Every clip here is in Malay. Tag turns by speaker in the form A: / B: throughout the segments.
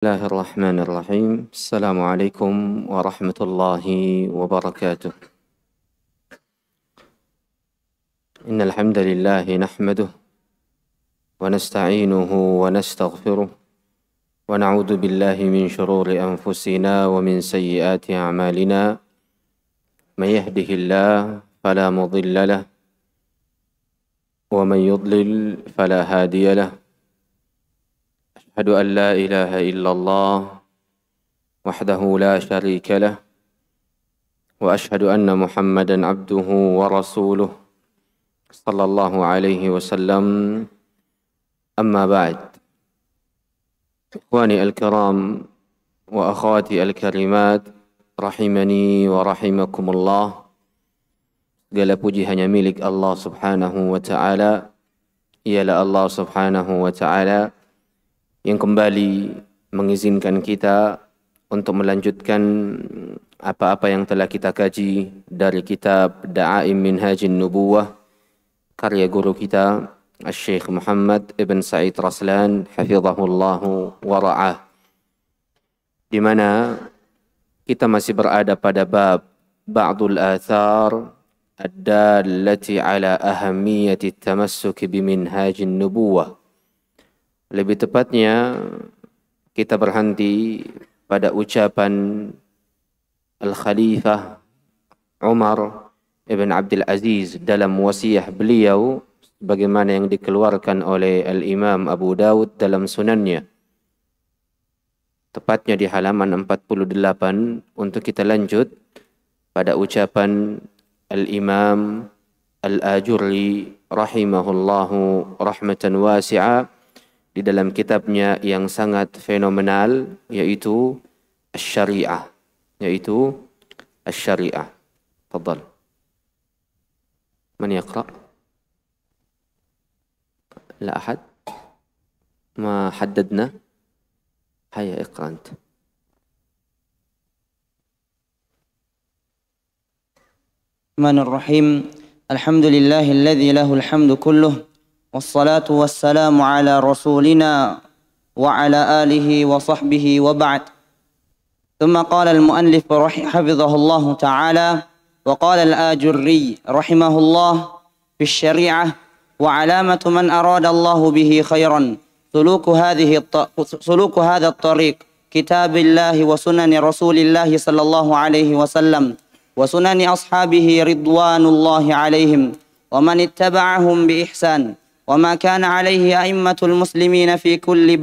A: الله الرحمن الرحيم. السلام عليكم ورحمة الله وبركاته. إن الحمد لله نحمده ونستعينه ونستغفره ونعوذ بالله من شرور أنفسنا ومن سيئات أعمالنا. من يهده الله فلا مضل له ومن يضلل فلا هادي له. أشهد أن لا إله إلا الله وحده لا شريك له وأشهد أن محمدا عبده ورسوله صلى الله عليه وسلم. أما بعد، إخواني الكرام وأخواتي الكريمات rahimani wa rahimakumullah. Segala puji hanya milik Allah subhanahu wa ta'ala. Ialah Allah subhanahu wa ta'ala yang kembali mengizinkan kita untuk melanjutkan apa-apa yang telah kita kaji dari kitab Da'aim Minhajin Nubuwah karya guru kita Syekh Muhammad ibn Sa'id Raslan hafizahullahu wa ra'ah, di mana kita masih berada pada bab Ba'dul Athar ad-dallati ala ahammiyati tamassuk biminhajin nubuwah. Lebih tepatnya kita berhenti pada ucapan Al-Khalifah Umar ibn Abdul Aziz dalam wasiah beliau bagaimana yang dikeluarkan oleh Al-Imam Abu Dawud dalam sunannya. Tepatnya di halaman 48 untuk kita lanjut pada ucapan Al-Imam Al-Ajurri rahimahullahu rahmatan wasi'ah di dalam kitabnya yang sangat fenomenal, yaitu Asy-Syari'ah. Tafadhal. Man yaqra? La ahad? Ma haddadna? Hayya iqra anta.
B: Bismillahirrahmanirrahim. Alhamdulillahilladzi lahul hamdu kulluh. Wassalatu wassalamu ala rasulina wa ala alihi wa sahbihi wa ba'd. Thumma qala al-muallif hafizahullahu ta'ala wa qala al-Ajurri rahimahullah fi syari'ah wa alamatu man arada Allahu bihi khairan سلوك هذا الطريق كتاب الله وسنن رسول الله صلى الله عليه وسلم وسنن أصحابه رضوان الله عليهم ومن اتبعهم بإحسان وما كان عليه أئمة المسلمين في كل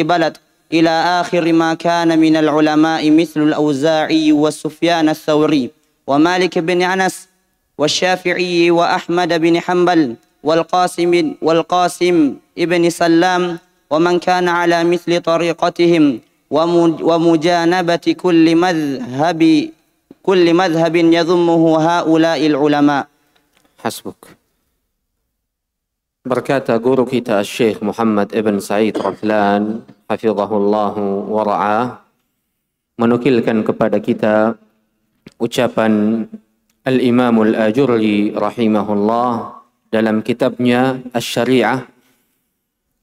B: بلد إلى آخر ما كان من العلماء مثل الأوزاعي والسفيان الثوري ومالك بن أنس والشافعي وأحمد بن حنبل والقاسم ابن سلام ومن كان على مثل طريقتهم ومجانبة كل مذهب يذمه هؤلاء العلماء.
A: Hasbuk. Berkata guru kita Syekh Muhammad ibn Sa'id Raslan hafizahullahu wa ra'ah menukilkan kepada kita ucapan Al-Imam Al-Ajurri rahimahullah dalam kitabnya Asy-Syari'ah.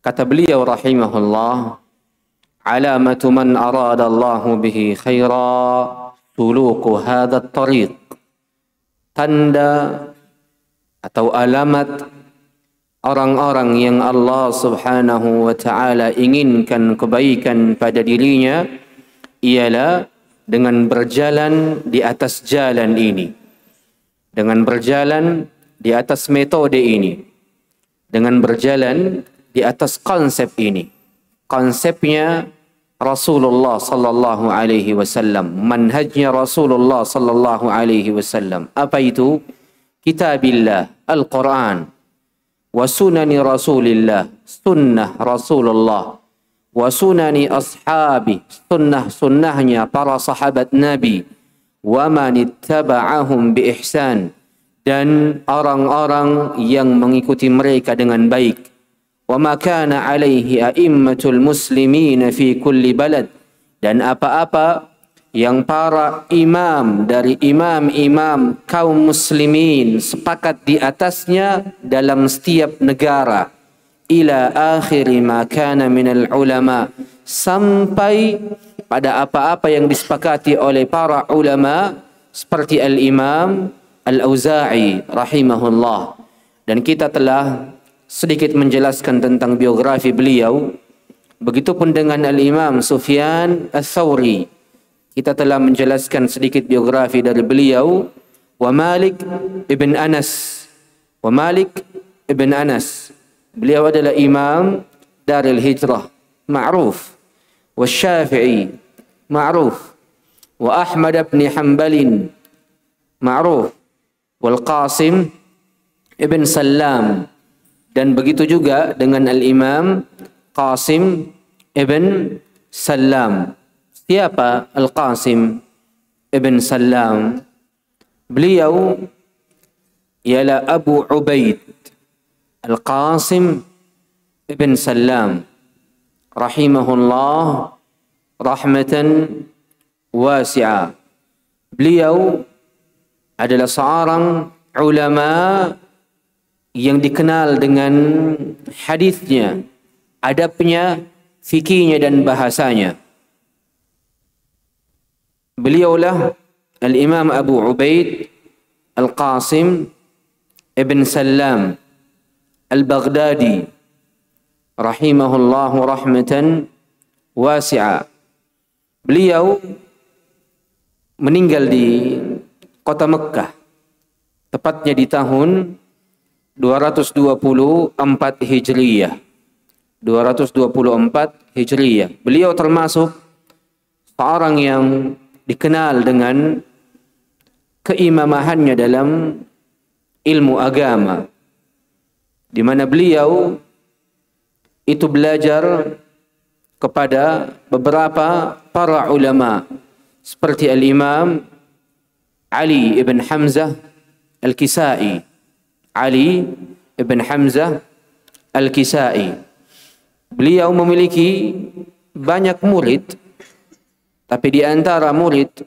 A: Kata beliau rahimahullah, alamatu man arada Allahu bihi khaira suluku hadha at-tariq. Tanda atau alamat orang-orang yang Allah subhanahu wa ta'ala inginkan kebaikan pada dirinya ialah dengan berjalan di atas jalan ini, dengan berjalan di atas metode ini, dengan berjalan di atas konsep ini. Konsepnya Rasulullah sallallahu alaihi wasallam, manhajnya Rasulullah sallallahu alaihi wasallam. Apa itu? Kitabillah, Al-Quran, wa sunani Rasulillah, sunnah Rasulullah, wa sunani ashabi, sunnahnya para sahabat Nabi, wa man ittaba'ahum bi ihsan, dan orang-orang yang mengikuti mereka dengan baik. Wa ma kana alaihi a'immatul muslimin fi kulli balad, dan apa-apa yang para imam dari imam-imam kaum muslimin sepakat di atasnya dalam setiap negara. Ila akhiri ma kana minal ulama, sampai pada apa-apa yang disepakati oleh para ulama seperti Al-Imam Al-Auza'i rahimahullah. Dan kita telah sedikit menjelaskan tentang biografi beliau. Begitupun dengan Al-Imam Sufyan Ats-Tsauri, kita telah menjelaskan sedikit biografi dari beliau. Wa Malik ibn Anas, beliau adalah imam Darul Hijrah, ma'ruf. Wa Syafi'i, ma'ruf. Wa Ahmad ibn Hanbalin, ma'ruf. Wal Qasim ibn Sallam, dan begitu juga dengan Al-Imam Qasim ibn Sallam. Siapa Al-Qasim ibn Sallam? Beliau ialah Abu Ubaid Al-Qasim ibn Sallam rahimahullah rahmatan wasi'ah. Beliau adalah seorang ulama yang dikenal dengan hadisnya, adabnya, fikihnya dan bahasanya. Beliaulah Al-Imam Abu Ubaid Al-Qasim ibn Sallam Al-Baghdadi rahimahullahu rahmatan wasi'ah. Beliau meninggal di kota Mekah, tepatnya di tahun 224 Hijriyah. 224 Hijriyah. Beliau termasuk seorang yang dikenal dengan keimamahannya dalam ilmu agama, di mana beliau itu belajar kepada beberapa para ulama seperti Al-Imam Ali ibn Hamzah Al-Kisai. Ali ibn Hamzah Al-Kisai. Beliau memiliki banyak murid, tapi di antara murid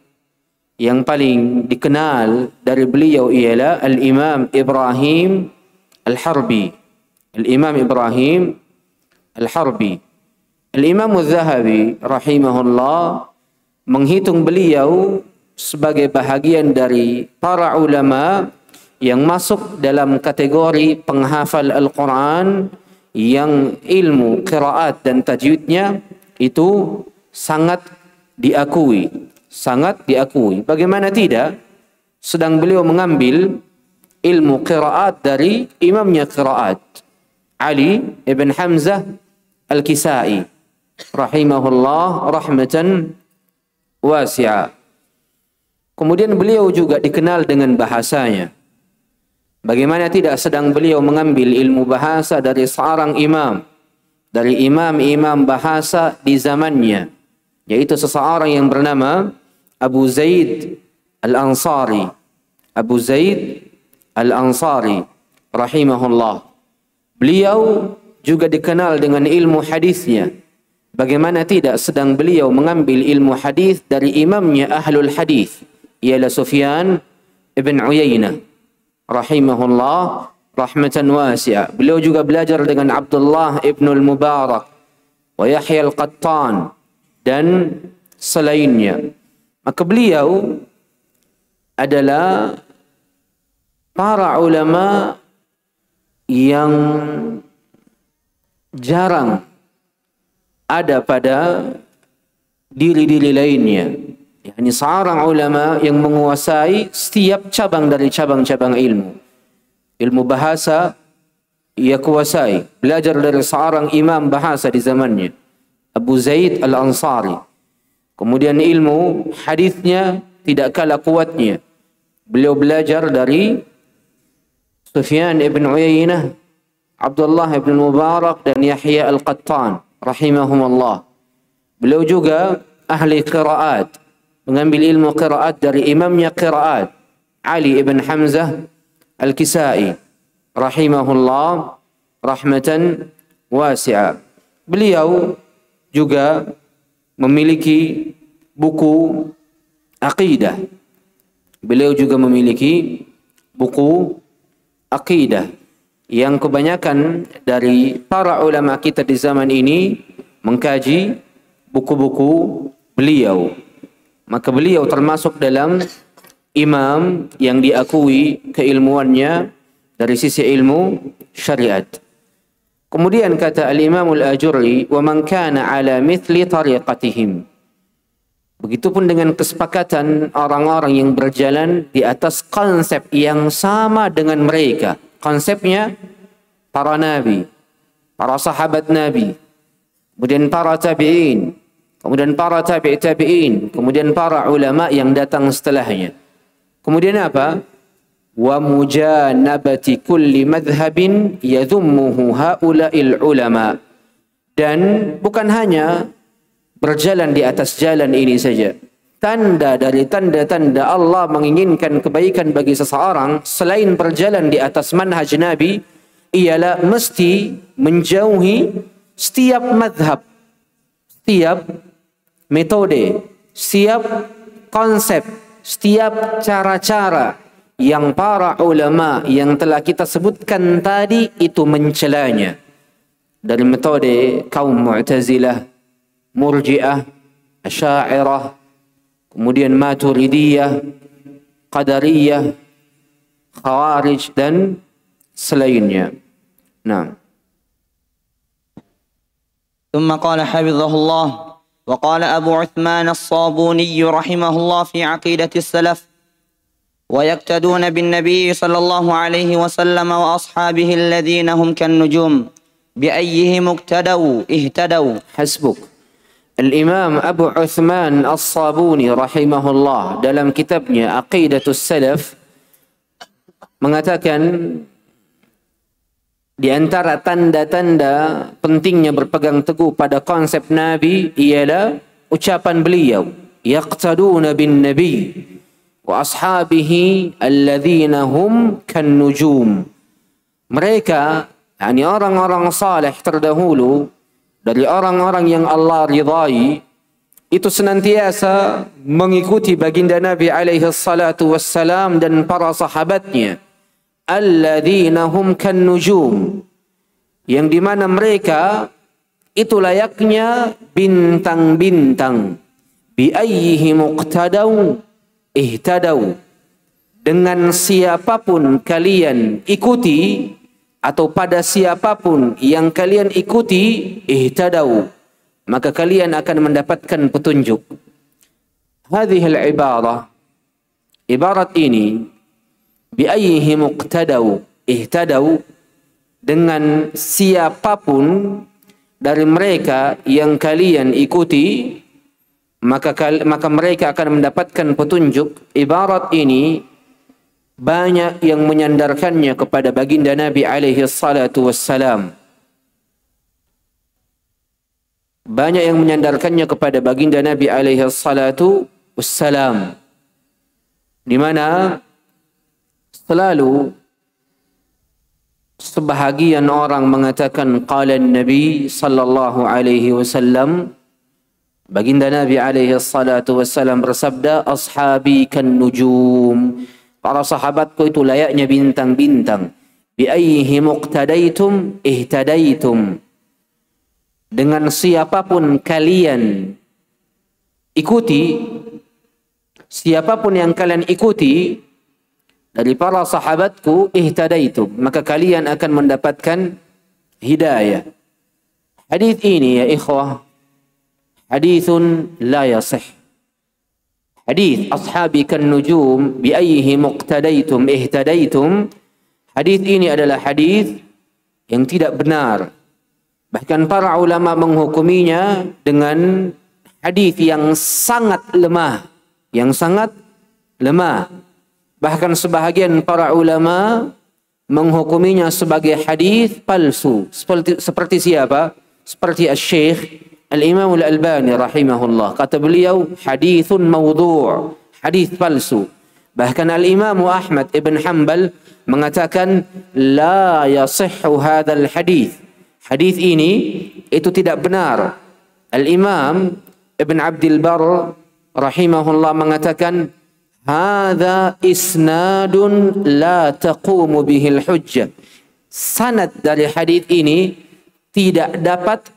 A: yang paling dikenal dari beliau ialah Al-Imam Ibrahim Al-Harbi. Al-Imam Ibrahim Al-Harbi. Al-Imam Al-Zahabi rahimahullah menghitung beliau sebagai bahagian dari para ulama yang masuk dalam kategori penghafal Al-Quran yang ilmu qiraat dan tajwidnya itu sangat diakui. Sangat diakui. Bagaimana tidak? Sedang beliau mengambil ilmu qiraat dari imamnya qiraat, Ali ibn Hamzah Al-Kisai rahimahullah rahmatan wasi'ah. Kemudian beliau juga dikenal dengan bahasanya. Bagaimana tidak, sedang beliau mengambil ilmu bahasa dari seorang imam, dari imam-imam bahasa di zamannya, yaitu seseorang yang bernama Abu Zaid Al-Ansari. Abu Zaid Al-Ansari rahimahullah. Beliau juga dikenal dengan ilmu hadisnya. Bagaimana tidak, sedang beliau mengambil ilmu hadis dari imamnya Ahlul Hadis, ialah Sufyan ibn Uyainah rahimahullah rahmatan wasi'ah. Beliau juga belajar dengan Abdullah ibn al-Mubarak wa Yahya al-Qattan dan selainnya. Maka beliau adalah para ulama yang jarang ada pada diri-diri lainnya. Yani seorang ulama yang menguasai setiap cabang dari cabang-cabang ilmu. Ilmu bahasa ia kuasai, belajar dari seorang imam bahasa di zamannya, Abu Zaid Al-Ansari. Kemudian ilmu hadisnya tidak kalah kuatnya. Beliau belajar dari Sufyan ibn Uyainah, Abdullah ibn Mubarak dan Yahya al-Qattan rahimahumullah. Beliau juga ahli qiraat, mengambil ilmu qiraat dari imamnya qiraat, Ali ibn Hamzah Al-Kisai rahimahullah rahmatan wasi'ah. Beliau juga memiliki buku aqidah. Beliau juga memiliki buku aqidah yang kebanyakan dari para ulama kita di zaman ini mengkaji buku-buku beliau. Maka beliau termasuk dalam imam yang diakui keilmuannya dari sisi ilmu syariat. Kemudian kata al-Imam al-Ajurri, "Wa man kana ala mithli tariqatihim." Begitupun dengan kesepakatan orang-orang yang berjalan di atas konsep yang sama dengan mereka. Konsepnya para nabi, para sahabat nabi, kemudian para tabi'in, kemudian para tabi'in, kemudian para ulama yang datang setelahnya. Kemudian apa? Wa mujanabati kulli madhhabin yadhummuhu haula'il ulama. Dan bukan hanya berjalan di atas jalan ini saja. Tanda dari tanda-tanda Allah menginginkan kebaikan bagi seseorang selain berjalan di atas manhaj Nabi ialah mesti menjauhi setiap madhab, setiap metode, setiap konsep, setiap cara-cara yang para ulama yang telah kita sebutkan tadi itu mencelanya. Dari metode kaum Mu'tazilah, Murji'ah, Asy'ariyah, kemudian Maturidiyah, Qadariyah, Khawarij dan selainnya. Nah.
B: ثم قال حفظه الله وقال أبو عثمان الصابوني رحمه الله في عقيدة السلف ويقتدون بالنبي صلى الله عليه وسلم وأصحابه الذين هم كالنجوم بأيهم اقتدوا اهتدوا.
A: حسبك. Al-Imam Abu Uthman As-Sabuni rahimahullah dalam kitabnya Aqidatus Salaf mengatakan di antara tanda-tanda pentingnya berpegang teguh pada konsep Nabi ialah ucapan beliau, yaqtaduna bin nabi wa ashabihi alladhina hum kan nujum. Mereka, yakni orang-orang saleh terdahulu dari orang-orang yang Allah ridai, itu senantiasa mengikuti baginda Nabi alaihi salatu wassalam dan para sahabatnya. Alladzina hum kan nujum, yang dimana mereka itu layaknya bintang-bintang. Bi ayyihi muqtadau ihtadau, dengan siapapun kalian ikuti atau pada siapapun yang kalian ikuti, ihtadau, maka kalian akan mendapatkan petunjuk. Hadhil ibarah, ibarat ini, bi ayyihi muqtadau ihtadau, dengan siapapun dari mereka yang kalian ikuti, maka mereka akan mendapatkan petunjuk. Ibarat ini banyak yang menyandarkannya kepada baginda Nabi alaihi salatu wassalam. Banyak yang menyandarkannya kepada baginda Nabi alaihi salatu wassalam, di mana selalu sebahagian orang mengatakan qala Nabi sallallahu alaihi wasallam, baginda Nabi alaihi salatu wassalam bersabda, ashabi kan nujum, para sahabatku itu layaknya bintang-bintang. Bi ayyihi muqtadaitum ihtadaitum, dengan siapapun kalian ikuti, siapapun yang kalian ikuti dari para sahabatku, ihtadaitum, maka kalian akan mendapatkan hidayah. Hadis ini ya ikhwah, hadithun la yasih. Hadis ashabi kan nujum bi ayyihi muqtadaitum ihtadaitum, hadis ini adalah hadis yang tidak benar. Bahkan para ulama menghukuminya dengan hadis yang sangat lemah, yang sangat lemah. Bahkan sebahagian para ulama menghukuminya sebagai hadis palsu. Seperti siapa? Seperti Asy-Syaikh Al-Imam Al-Albani rahimahullah. Kata beliau, hadithun mawdu', hadith palsu. Bahkan Al-Imam Ahmad ibn Hanbal mengatakan, la yasihhu hadzal hadith. Hadith ini itu tidak benar. Al-Imam Ibn Abdul Barr rahimahullah mengatakan, hadza isnadun la taqumu bihil hujjah. Sanad dari hadith ini tidak dapat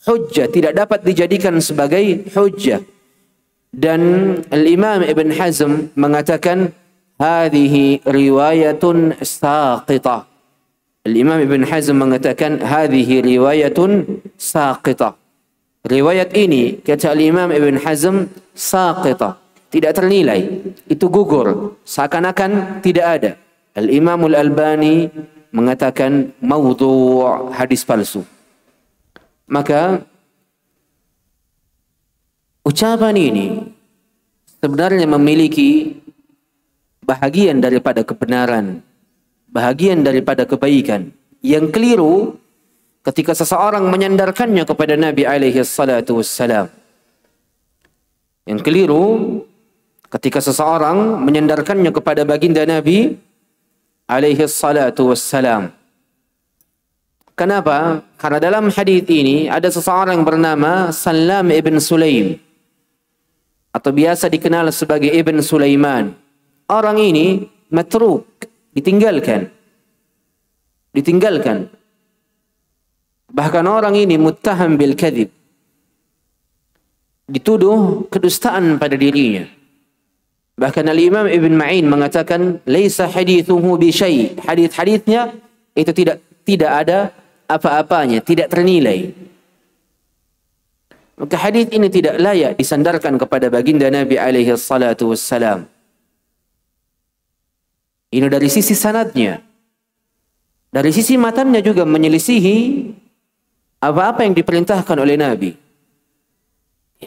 A: hujjah, tidak dapat dijadikan sebagai hujjah. Dan Al-Imam Ibn Hazm mengatakan hadhihi riwayatun saqitah. Al-Imam Ibn Hazm mengatakan hadhihi riwayatun saqitah. Riwayat ini kata Al-Imam Ibn Hazm saqitah, tidak ternilai, itu gugur, seakan-akan tidak ada. Al-Imam Al-Albani mengatakan maudhu', hadis palsu. Maka ucapan ini sebenarnya memiliki bahagian daripada kebenaran, bahagian daripada kebaikan. Yang keliru ketika seseorang menyandarkannya kepada Nabi alaihi salatu wassalam. Yang keliru ketika seseorang menyandarkannya kepada baginda Nabi alaihi salatu wassalam. Kenapa? Karena dalam hadis ini ada seseorang bernama Salam ibn Sulaim, atau biasa dikenal sebagai Ibn Sulaiman. Orang ini matruk, ditinggalkan. Bahkan orang ini muttaham bil kadhib, dituduh kedustaan pada dirinya. Bahkan Al-Imam Ibn Ma'in mengatakan laisa hadithuhu bi syai', hadis-hadisnya itu tidak ada apa-apanya, tidak ternilai. Maka hadis ini tidak layak disandarkan kepada baginda Nabi alaihi salatu wassalam. Ini dari sisi sanadnya. Dari sisi matannya juga menyelisihi apa-apa yang diperintahkan oleh Nabi.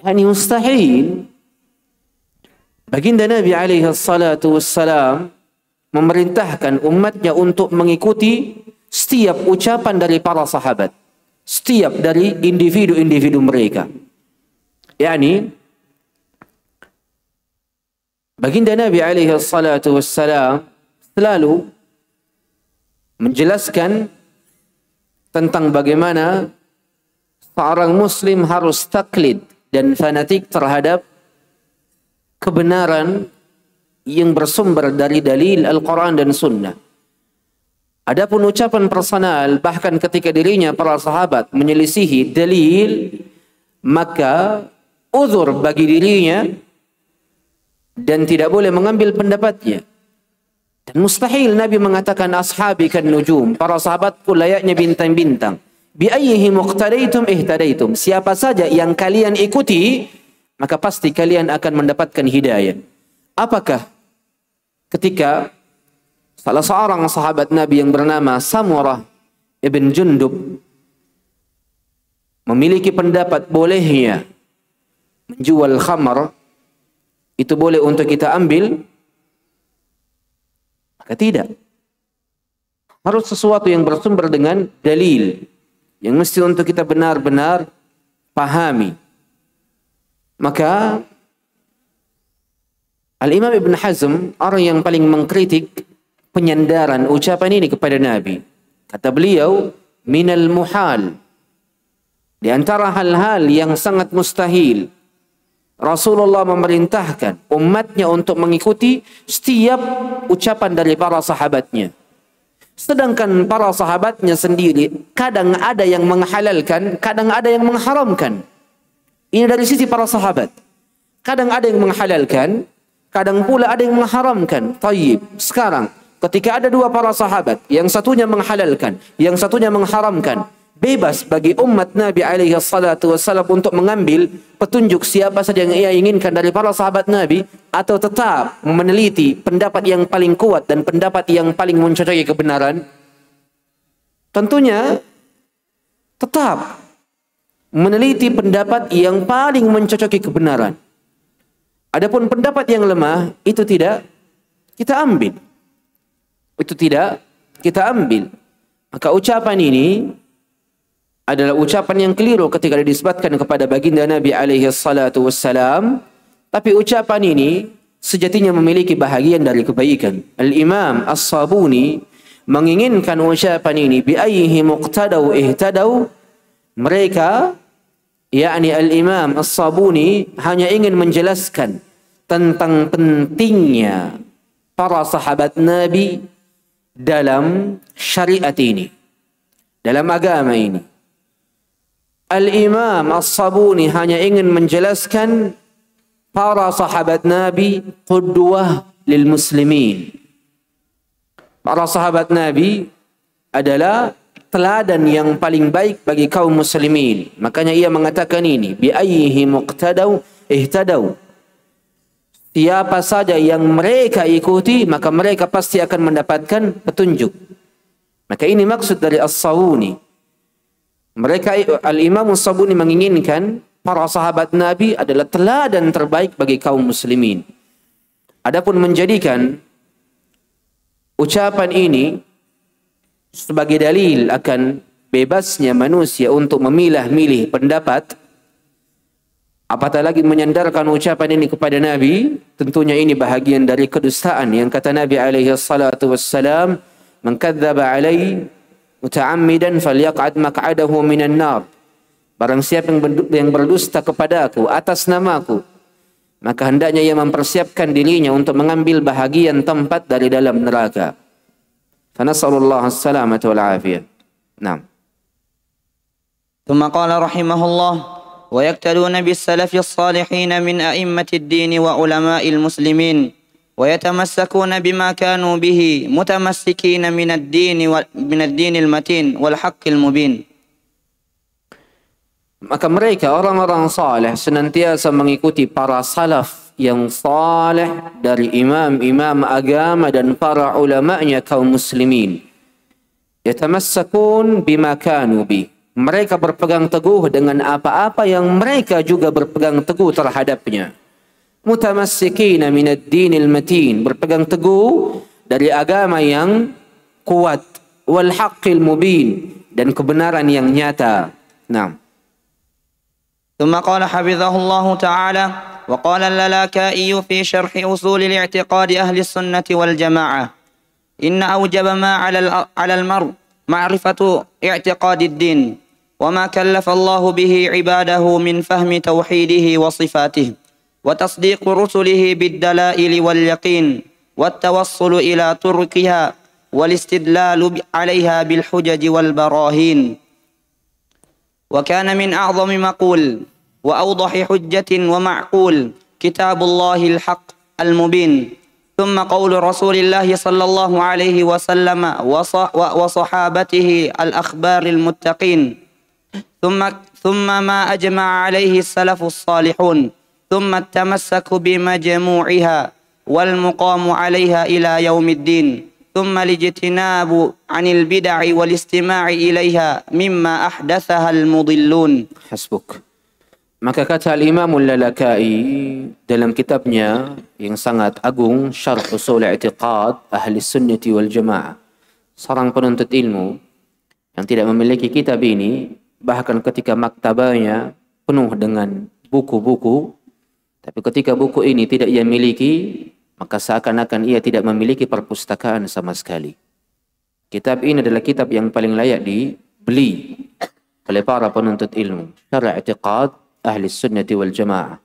A: Yani mustahil baginda Nabi alaihi salatu wassalam memerintahkan umatnya untuk mengikuti setiap ucapan dari para sahabat, setiap dari individu-individu mereka. Yani baginda Nabi alaihi salatu wassalam selalu menjelaskan tentang bagaimana seorang muslim harus taklid dan fanatik terhadap kebenaran yang bersumber dari dalil Al-Quran dan Sunnah. Adapun ucapan personal, bahkan ketika dirinya para sahabat menyelisihi dalil, maka uzur bagi dirinya dan tidak boleh mengambil pendapatnya. Dan mustahil Nabi mengatakan ashabi kan nujum, para sahabatku layaknya bintang-bintang. Bi ayyihi muqtadaitum ihtadaitum, siapa saja yang kalian ikuti maka pasti kalian akan mendapatkan hidayah. Apakah ketika salah seorang sahabat Nabi yang bernama Samurah ibn Jundub memiliki pendapat bolehnya menjual khamar, itu boleh untuk kita ambil? Maka tidak. Harus sesuatu yang bersumber dengan dalil, yang mesti untuk kita benar-benar pahami. Maka Al-Imam Ibn Hazm, orang yang paling mengkritik penyandaran ucapan ini kepada Nabi, kata beliau, minal muhal, di antara hal-hal yang sangat mustahil, Rasulullah memerintahkan umatnya untuk mengikuti setiap ucapan dari para sahabatnya. Sedangkan para sahabatnya sendiri kadang ada yang menghalalkan, kadang ada yang mengharamkan. Ini dari sisi para sahabat. Kadang ada yang menghalalkan, kadang pula ada yang mengharamkan. Tayyib, sekarang ketika ada dua para sahabat, yang satunya menghalalkan, yang satunya mengharamkan, bebas bagi umat Nabi alaihi salatu wassalam untuk mengambil petunjuk siapa saja yang ia inginkan dari para sahabat Nabi, atau tetap meneliti pendapat yang paling kuat dan pendapat yang paling mencocoki kebenaran. Tentunya tetap meneliti pendapat yang paling mencocoki kebenaran. Adapun pendapat yang lemah itu tidak kita ambil. Itu tidak kita ambil. Maka ucapan ini adalah ucapan yang keliru ketika dinisbatkan kepada baginda Nabi alaihi salatu wassalam. Tapi ucapan ini sejatinya memiliki bahagian dari kebaikan. Al-Imam As-Sabuni menginginkan ucapan ini bi ayyihi muqtadau ihtadau. Mereka, yakni Al-Imam As-Sabuni, hanya ingin menjelaskan tentang pentingnya para sahabat Nabi dalam syariat ini, dalam agama ini. Al-Imam As-Sabuni hanya ingin menjelaskan para sahabat Nabi qudwah lil muslimin. Para sahabat Nabi adalah teladan yang paling baik bagi kaum muslimin. Makanya ia mengatakan ini, bi ayyihi muqtadaw ihtadaw. Siapa saja yang mereka ikuti, maka mereka pasti akan mendapatkan petunjuk. Maka ini maksud dari As-Sabuni. Mereka, Al-Imam As-Sabuni menginginkan para sahabat Nabi adalah teladan terbaik bagi kaum muslimin. Adapun menjadikan ucapan ini sebagai dalil akan bebasnya manusia untuk memilah-milih pendapat, apatah lagi menyandarkan ucapan ini kepada Nabi, tentunya ini bahagian dari kedustaan yang kata Nabi alaihi salatu wassalam, man kadzdzaba alai muta'ammidan falyaq'ad maq'adahu minan nar. Barang siapa yang berdusta kepadaku atas namaku, maka hendaknya ia mempersiapkan dirinya untuk mengambil bahagian tempat dari dalam neraka. Fa nas'alullah as-salamata wal afiyah. Naam.
B: ثم قال رحمه الله: ويقتدون بالسلف الصالحين من أئمة الدين وعلماء المسلمين ويتمسكون بما كانوا به متمسكين من الدين المتين والحق المبين.
A: Maka mereka orang-orang saleh senantiasa mengikuti para salaf yang saleh dari imam-imam agama dan para ulama'nya kaum muslimin. Yatamassakun bima kanu bi. Mereka berpegang teguh dengan apa-apa yang mereka juga berpegang teguh terhadapnya. Mutamassikina minad dinil matin, berpegang teguh dari agama yang kuat, wal haqqil mubin, dan kebenaran yang nyata. Nah.
B: ثم قال حفظه الله تعالى: وقال اللالكائي في شرح أصول الاعتقاد أهل السنة والجماعة: إن أوجب ما على المرء معرفة اعتقاد الدين وما كلف الله به عباده من فهم توحيده وصفاته وتصديق رسله بالدلائل واليقين والتوصل إلى تركها والاستدلال عليها بالحجج والبراهين. وكان من أعظم مقول وأوضح حجة ومعقول كتاب الله الحق المبين، ثم قول رسول الله صلى الله عليه وسلم وصحابته الأخبار المتقين، ثم ما أجمع عليه السلف الصالحون، ثم التمسك بمجموعها والمقام عليها إلى يوم الدين، ثم الاجتناب عن البدع والاستماع إليها مما أحدثها المضلون.
A: Hasbuk. Maka kata Al-Imam Al-Lalakai dalam kitabnya yang sangat agung, Syarh Usul I'tiqad Ahli Sunnati wal Jamaah, seorang penuntut ilmu yang tidak memiliki kitab ini, bahkan ketika maktabahnya penuh dengan buku-buku, tapi ketika buku ini tidak ia miliki, maka seakan-akan ia tidak memiliki perpustakaan sama sekali. Kitab ini adalah kitab yang paling layak dibeli oleh para penuntut ilmu, Syarh I'tiqad Ahli Sunnati wal Jamaah.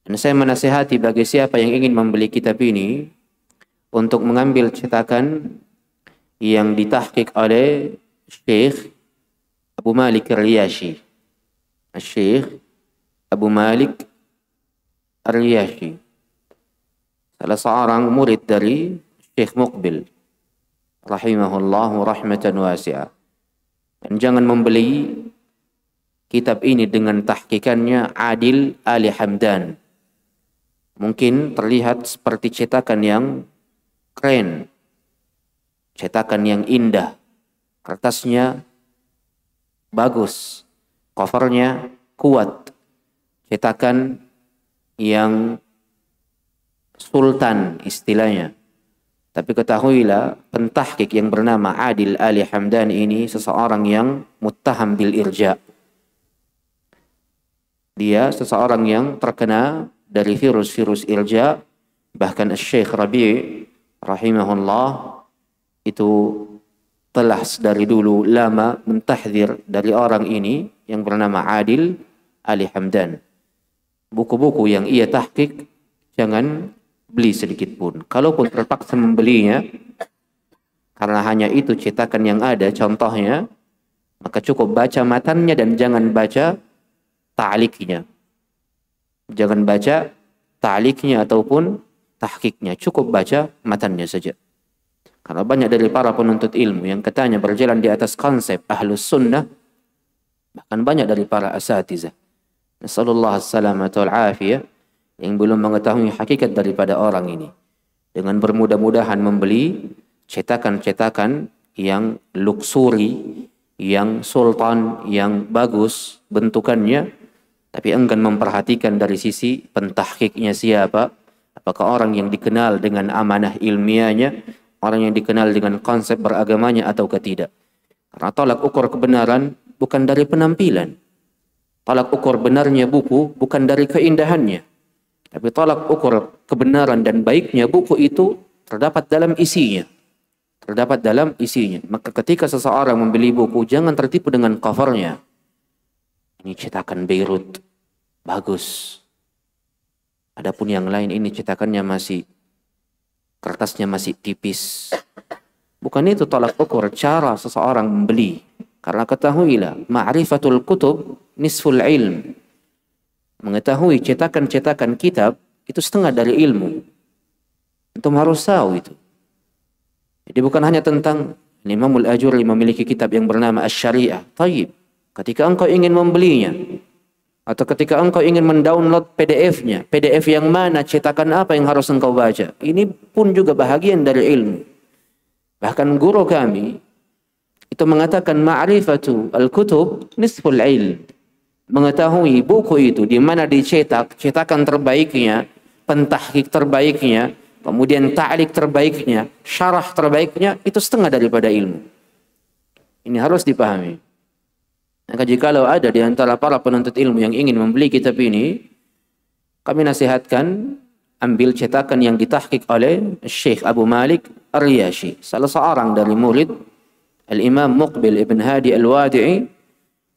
A: Dan saya menasihati bagi siapa yang ingin membeli kitab ini untuk mengambil cetakan yang ditahqiq oleh Syekh Abu Malik Ar-Riyashi. Syekh Abu Malik Ar-Riyashi, salah seorang murid dari Syekh Muqbil rahimahullahu rahmatan wasi'ah. Dan jangan membeli kitab ini dengan tahqiqannya Adil Ali Hamdan. Mungkin terlihat seperti cetakan yang keren, cetakan yang indah, kertasnya bagus, covernya kuat, cetakan yang sultan istilahnya. Tapi ketahuilah, pentahqiq yang bernama Adil Ali Hamdan ini seseorang yang muttaham bil irja'. Dia seseorang yang terkena dari virus-virus irja'. Bahkan Syekh Rabi' rahimahullah itu telah dari dulu lama mentahdzir dari orang ini yang bernama Adil Ali Hamdan. Buku-buku yang ia tahqiq jangan beli sedikit pun. Kalaupun terpaksa membelinya karena hanya itu cetakan yang ada contohnya, maka cukup baca matannya dan jangan baca ta'liknya. Jangan baca ta'liknya ataupun tahqiqnya, cukup baca matannya saja. Karena banyak dari para penuntut ilmu yang katanya berjalan di atas konsep ahlus sunnah, bahkan banyak dari para asatizah, nasallallahu as-salamata wal afiyah, yang belum mengetahui hakikat daripada orang ini, dengan bermudah-mudahan membeli cetakan-cetakan yang luksuri, yang sultan, yang bagus bentukannya, tapi enggan memperhatikan dari sisi pentahqiqnya siapa, apakah orang yang dikenal dengan amanah ilmiahnya, orang yang dikenal dengan konsep beragamanya ataukah tidak. Karena tolak ukur kebenaran bukan dari penampilan, tolak ukur benarnya buku bukan dari keindahannya, tapi tolak ukur kebenaran dan baiknya buku itu terdapat dalam isinya. Terdapat dalam isinya. Maka ketika seseorang membeli buku, jangan tertipu dengan covernya. Ini cetakan Beirut, bagus. Adapun yang lain ini cetakannya masih, kertasnya masih tipis. Bukan itu tolak ukur cara seseorang membeli. Karena ketahuilah, ma'rifatul kutub nisful ilm. Mengetahui cetakan-cetakan kitab itu setengah dari ilmu. Antum harus tahu itu. Jadi bukan hanya tentang Imamul Ajuri memiliki kitab yang bernama Asy-Syariah. Taib. Ketika engkau ingin membelinya, atau ketika engkau ingin mendownload PDF-nya, PDF yang mana, cetakan apa yang harus engkau baca, ini pun juga bahagian dari ilmu. Bahkan guru kami itu mengatakan ma'rifatu al-kutub nisful ilm. Mengetahui buku itu di mana dicetak, cetakan terbaiknya, pentahqiq terbaiknya, kemudian ta'liq terbaiknya, syarah terbaiknya, itu setengah daripada ilmu. Ini harus dipahami. Maka jikalau ada di antara para penuntut ilmu yang ingin membeli kitab ini, kami nasihatkan ambil cetakan yang ditahqiq oleh Syekh Abu Malik Ar-Riyashi, salah seorang dari murid Al-Imam Muqbil Ibn Hadi Al-Wadi'i,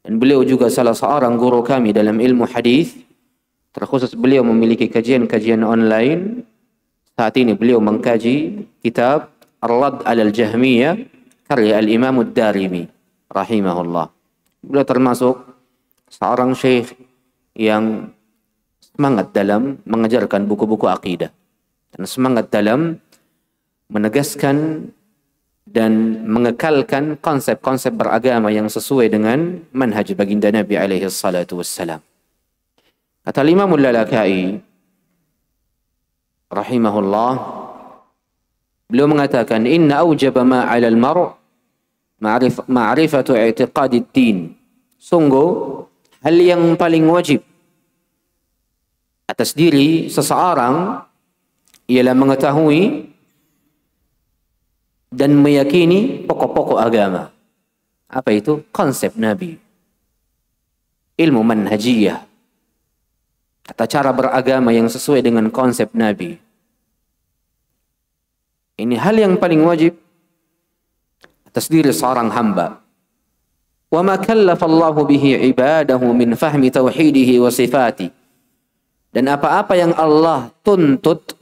A: dan beliau juga salah seorang guru kami dalam ilmu hadis. Terkhusus beliau memiliki kajian-kajian online. Saat ini beliau mengkaji kitab Ar-Radd 'ala al-Jahmiyah karya Al-Imam Ad-Darimi rahimahullah. Beliau termasuk seorang syekh yang semangat dalam mengajarkan buku-buku akidah dan semangat dalam menegaskan dan mengekalkan konsep-konsep beragama yang sesuai dengan manhaj baginda Nabi alaihi salatu wassalam. Kata Imam Al-Lalakai rahimahullah, beliau mengatakan inna awjaba ma 'ala al-mar' ma'rifatu i'tiqadid din. Sungguh hal yang paling wajib atas diri seseorang ialah mengetahui dan meyakini pokok-pokok agama. Apa itu? Konsep Nabi, ilmu manhajiyah, tata cara beragama yang sesuai dengan konsep Nabi. Ini hal yang paling wajib atas diri seorang hamba. Wa ma kallafa Allahu bihi ibadahu min fahmi tauhidihi wa sifati. Dan apa-apa yang Allah tuntut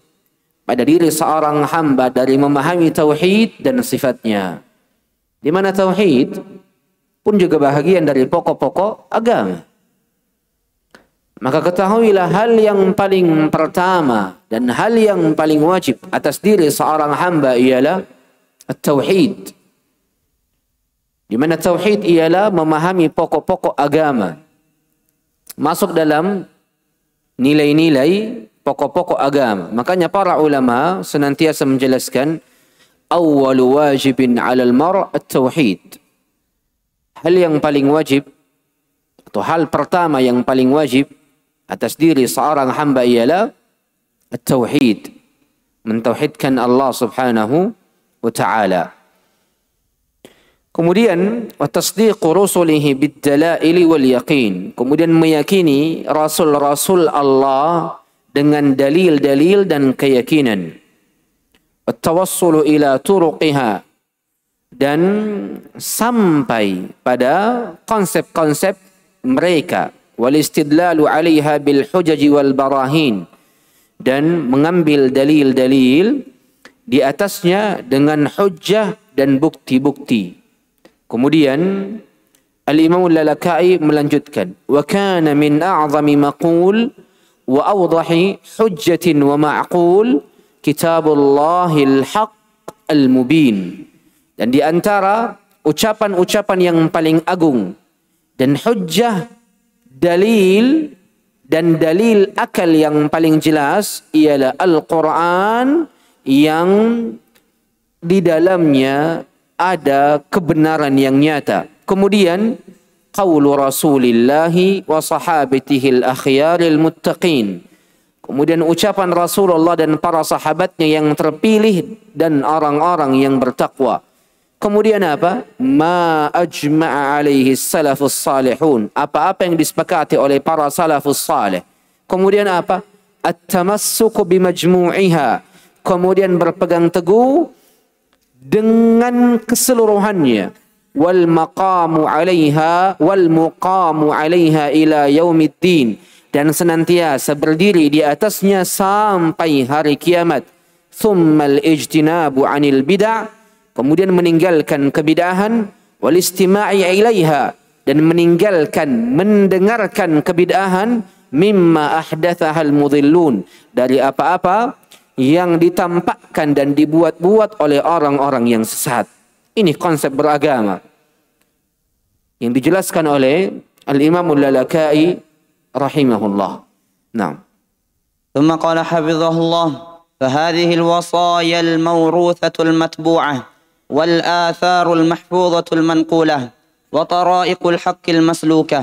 A: pada diri seorang hamba dari memahami tauhid dan sifatnya. Di mana tauhid pun juga bahagian dari pokok-pokok agama. Maka ketahuilah hal yang paling pertama dan hal yang paling wajib atas diri seorang hamba ialah at-tauhid. Di mana tauhid ialah memahami pokok-pokok agama. Masuk dalam nilai-nilai pokok-pokok agama. Makanya para ulama senantiasa menjelaskan awwalu wajibin 'alal mar' at-tauhid. Hal yang paling wajib atau hal pertama yang paling wajib atas diri seorang hamba ialah at-tauhid, mentauhidkan Allah Subhanahu wa ta'ala. Kemudian wa tasdiqu rusulihi bid-dalail wal yaqin. Kemudian meyakini rasul-rasul Allah dengan dalil-dalil dan keyakinan. At-tawassulu ila turuqiha, dan sampai pada konsep-konsep mereka, wal istidlalu 'alaiha bil hujaj wal barahin, dan mengambil dalil-dalil di atasnya dengan hujjah dan bukti-bukti. Kemudian Al-Imam Al-Lalakai melanjutkan, wa kana min a'zami maqul wa awdahi hujjatin wa ma'qul kitabullahil haq al-mubin. Dan di antara ucapan-ucapan yang paling agung dan hujjah, dalil dan dalil akal yang paling jelas ialah Al-Quran yang di dalamnya ada kebenaran yang nyata. Kemudian qaulu Rasulillahi wa sahabatihi al-akhyaril muttaqin. Kemudian ucapan Rasulullah dan para sahabatnya yang terpilih dan orang-orang yang bertakwa. Kemudian apa? Ma ajma'a alaihi salafus salihun. Apa-apa yang disepakati oleh para salafus salih. Kemudian apa? At-tamassuku bimajmu'iha. Kemudian berpegang teguh dengan keseluruhannya. Wal maqamu 'alaiha wal muqamu 'alaiha ila yaumiddin, dan senantiasa berdiri di atasnya sampai hari kiamat. Tsummal ijtinabu 'anil bid'ah, kemudian meninggalkan kebid'ahan, wal istima'i 'ilaiha, dan meninggalkan mendengarkan kebid'ahan, mimma ahdatsaha al mudhillun, dari apa-apa yang ditampakkan dan dibuat-buat oleh orang-orang yang sesat. Ini konsep beragama yang dijelaskan oleh Al-Imam Al-Lalakai rahimahullah. Naam.
B: ثم قال حفظه الله: فهذه الوصايا الموروثة المتبوعة والآثار المحفوظة المنقولة وطرائق الحق المسلوكة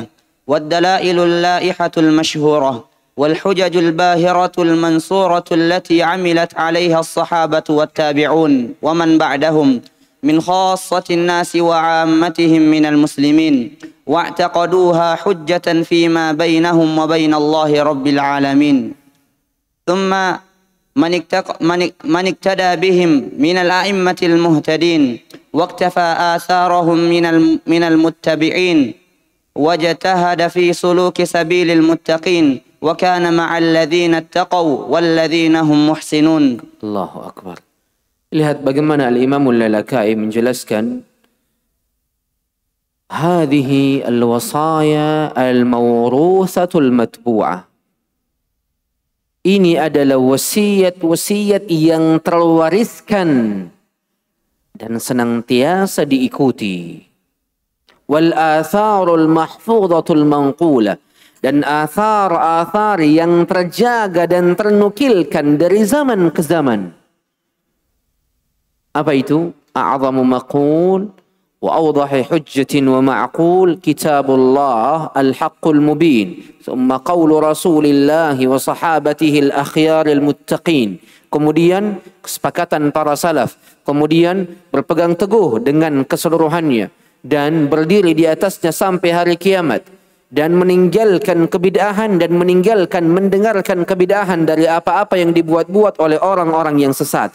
B: والدلائل اللائحة المشهورة والحجج الباهرة المنصورة التي عملت عليها الصحابة والتابعون ومن بعدهم من خاصة الناس وعامتهم من المسلمين، واعتقدوها حجة فيما بينهم وبين الله رب العالمين. ثم من اقتدى بهم من الأئمة المهتدين واقتفى آثارهم من المتبعين واجتهد في سلوك سبيل المتقين وكان مع الذين اتقوا والذين هم محسنون.
A: Allahu Akbar. Lihat bagaimana Al-Imam Al-Lalakai menjelaskan hadhihi al-wasaya al-mawruthatul matbu'ah. Ini adalah wasiat-wasiat yang terwariskan dan senantiasa diikuti. Wal atharul mahfudhatul manqula, dan athar-athar yang terjaga dan ternukilkan dari zaman ke zaman. Apa itu? A'zamu maqul wa awdahi hujjatin wa ma'qul kitabullah al-haqqul mubin. Thumma qawlu Rasulillahi wa sahabatihi al-akhyaril muttaqin. Kemudian kesepakatan para salaf. Kemudian berpegang teguh dengan keseluruhannya dan berdiri di atasnya sampai hari kiamat, dan meninggalkan kebid'ahan dan meninggalkan mendengarkan kebid'ahan dari apa-apa yang dibuat-buat oleh orang-orang yang sesat.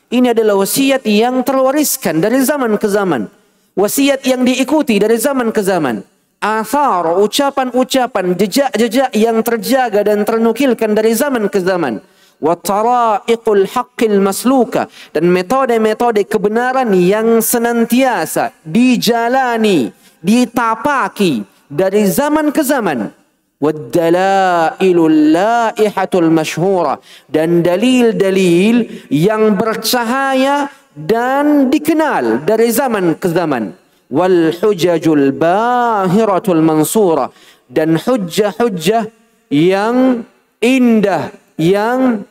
A: Ini adalah wasiat yang terwariskan dari zaman ke zaman. Wasiat yang diikuti dari zaman ke zaman. Athar, ucapan-ucapan, jejak-jejak yang terjaga dan ternukilkan dari zaman ke zaman. Wa tara'iqul haqqil masluka, dan metode-metode kebenaran yang senantiasa dijalani, ditapaki dari zaman ke zaman. Waddalailul laihatul masyhura, dan dalil-dalil yang bercahaya dan dikenal dari zaman ke zaman. Wal hujajul bahiratul mansura, dan hujjah-hujjah yang indah, yang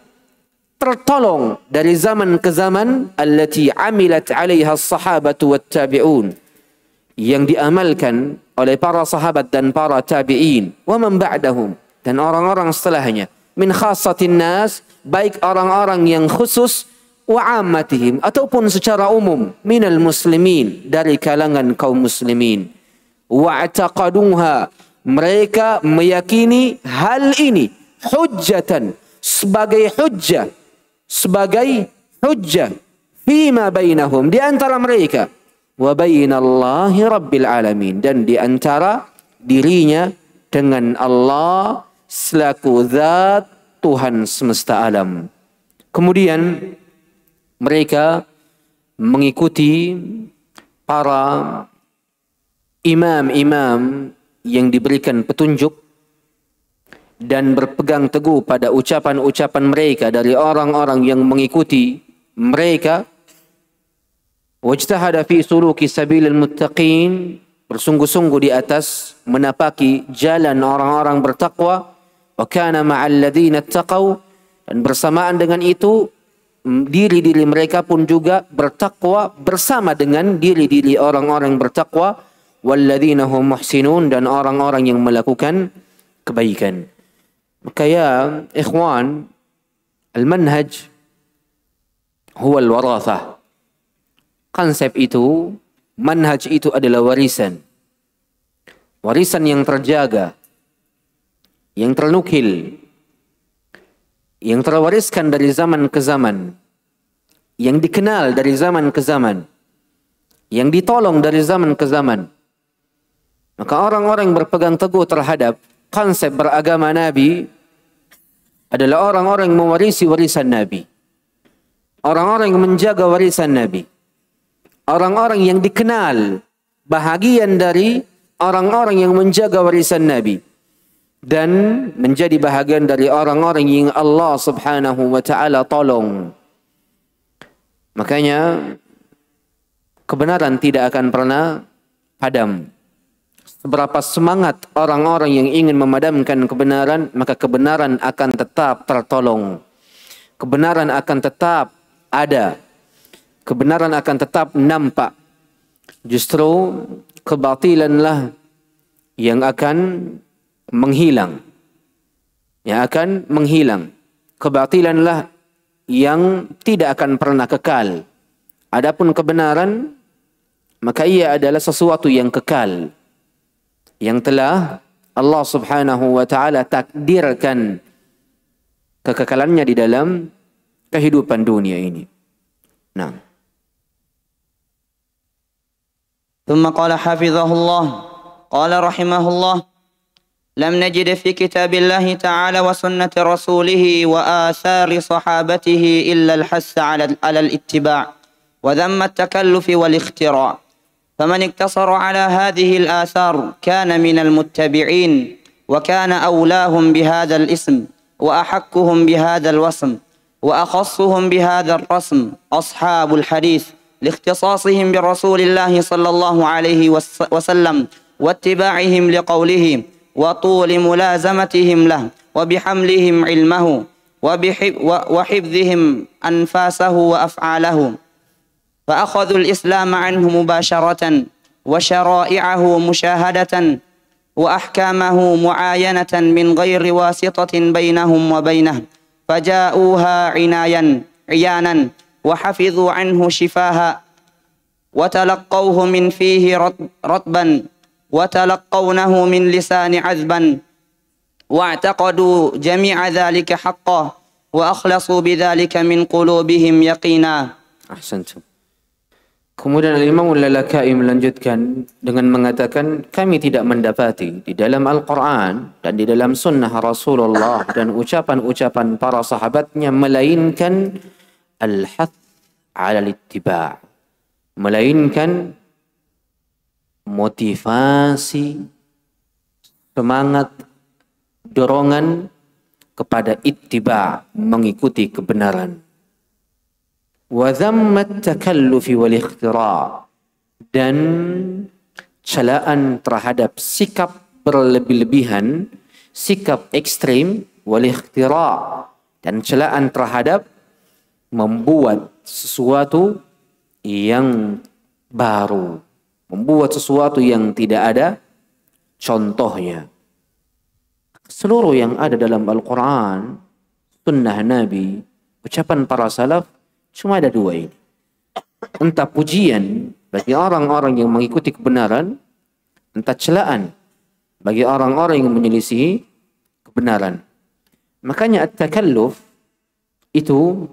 A: tertolong dari zaman ke zaman. Allati amilat 'alaiha as-sahabatu wat-tabi'un, yang diamalkan oleh para sahabat dan para tabi'in, wa man ba'dahum, dan orang-orang setelahnya, min khassatin nas, baik orang-orang yang khusus, wa ammatihim, ataupun secara umum, minal muslimin, dari kalangan kaum muslimin. Wa i'taqaduha, mereka meyakini hal ini, hujjatan, sebagai hujjah, fima bainahum, di antara mereka, wa bainallahi rabbil alamin, dan di antara dirinya dengan Allah selaku zat Tuhan semesta alam. Kemudian mereka mengikuti para imam-imam yang diberikan petunjuk dan berpegang teguh pada ucapan-ucapan mereka dari orang-orang yang mengikuti mereka. Wajtahada fi suluki sabilil muttaqin, bersungguh-sungguh di atas menapaki jalan orang-orang bertakwa. Wa kana ma'al ladzina taqaw, dan bersamaan dengan itu diri-diri mereka pun juga bertakwa bersama dengan diri-diri orang-orang bertakwa. Walladzina hum muhsinun, dan orang-orang yang melakukan kebaikan. Maka ya ikhwan, al-manhaj huwa al-warathah. Konsep itu, manhaj itu adalah warisan. Warisan yang terjaga, yang ternukil, yang terwariskan dari zaman ke zaman, yang dikenal dari zaman ke zaman, yang ditolong dari zaman ke zaman. Maka orang-orang yang berpegang teguh terhadap konsep beragama Nabi adalah orang-orang yang mewarisi warisan Nabi. Orang-orang yang menjaga warisan Nabi. Orang-orang yang dikenal bahagian dari orang-orang yang menjaga warisan Nabi. Dan menjadi bahagian dari orang-orang yang Allah subhanahu wa ta'ala tolong. Makanya kebenaran tidak akan pernah padam. Seberapa semangat orang-orang yang ingin memadamkan kebenaran, maka kebenaran akan tetap tertolong. Kebenaran akan tetap ada. Kebenaran akan tetap nampak. Justru kebatilanlah yang akan menghilang. Yang akan menghilang. Kebatilanlah yang tidak akan pernah kekal. Adapun kebenaran, maka ia adalah sesuatu yang kekal, yang telah Allah subhanahu wa ta'ala takdirkan kekekalannya di dalam kehidupan dunia ini. Nah.
B: ثم قال حفظه الله قال رحمه الله لم نجد في كتاب الله تعالى وسنة رسوله وآثار صحابته إلا الحث على الاتباع وذم التكلف والاختراع فمن اقتصر على هذه الآثار كان من المتبعين وكان أولاهم بهذا الاسم وأحكهم بهذا الوصم وأخصهم بهذا الرسم أصحاب الحديث لاختصاصهم برسول الله صلى الله عليه وسلم واتباعهم لقوله وطول ملازمتهم له وبحملهم علمه وحفظهم أنفاسه وأفعاله فأخذوا الإسلام عنه مباشرة وشرائعه مشاهدة وأحكامه معاينة من غير واسطة بينهم وبينه فجاءوها عيانا وحفظوا عنه شفاها وتلقوه من فيه رطبا وتلقونه من لسان عذبا واعتقدوا جميع ذلك حقا وأخلصوا بذلك من قلوبهم يقينا.
A: Ahsantum. Kemudian Imam Al-Lalakai melanjutkan dengan mengatakan, kami tidak mendapati di dalam Al-Quran dan di dalam sunnah Rasulullah dan ucapan-ucapan para sahabatnya melainkan al-hath ala al-ittiba', melainkan motivasi, semangat, dorongan kepada ittiba', mengikuti kebenaran. Wa dhammat takallufi wal ikhtira', dan celaan terhadap sikap berlebih-lebihan, sikap ekstrim, wal ikhtira', dan celaan terhadap membuat sesuatu yang baru, membuat sesuatu yang tidak ada contohnya. Seluruh yang ada dalam Al-Quran, sunnah Nabi, ucapan para salaf, cuma ada dua ini. Entah pujian bagi orang-orang yang mengikuti kebenaran, entah celaan bagi orang-orang yang menyelisihi kebenaran. Makanya at-takalluf itu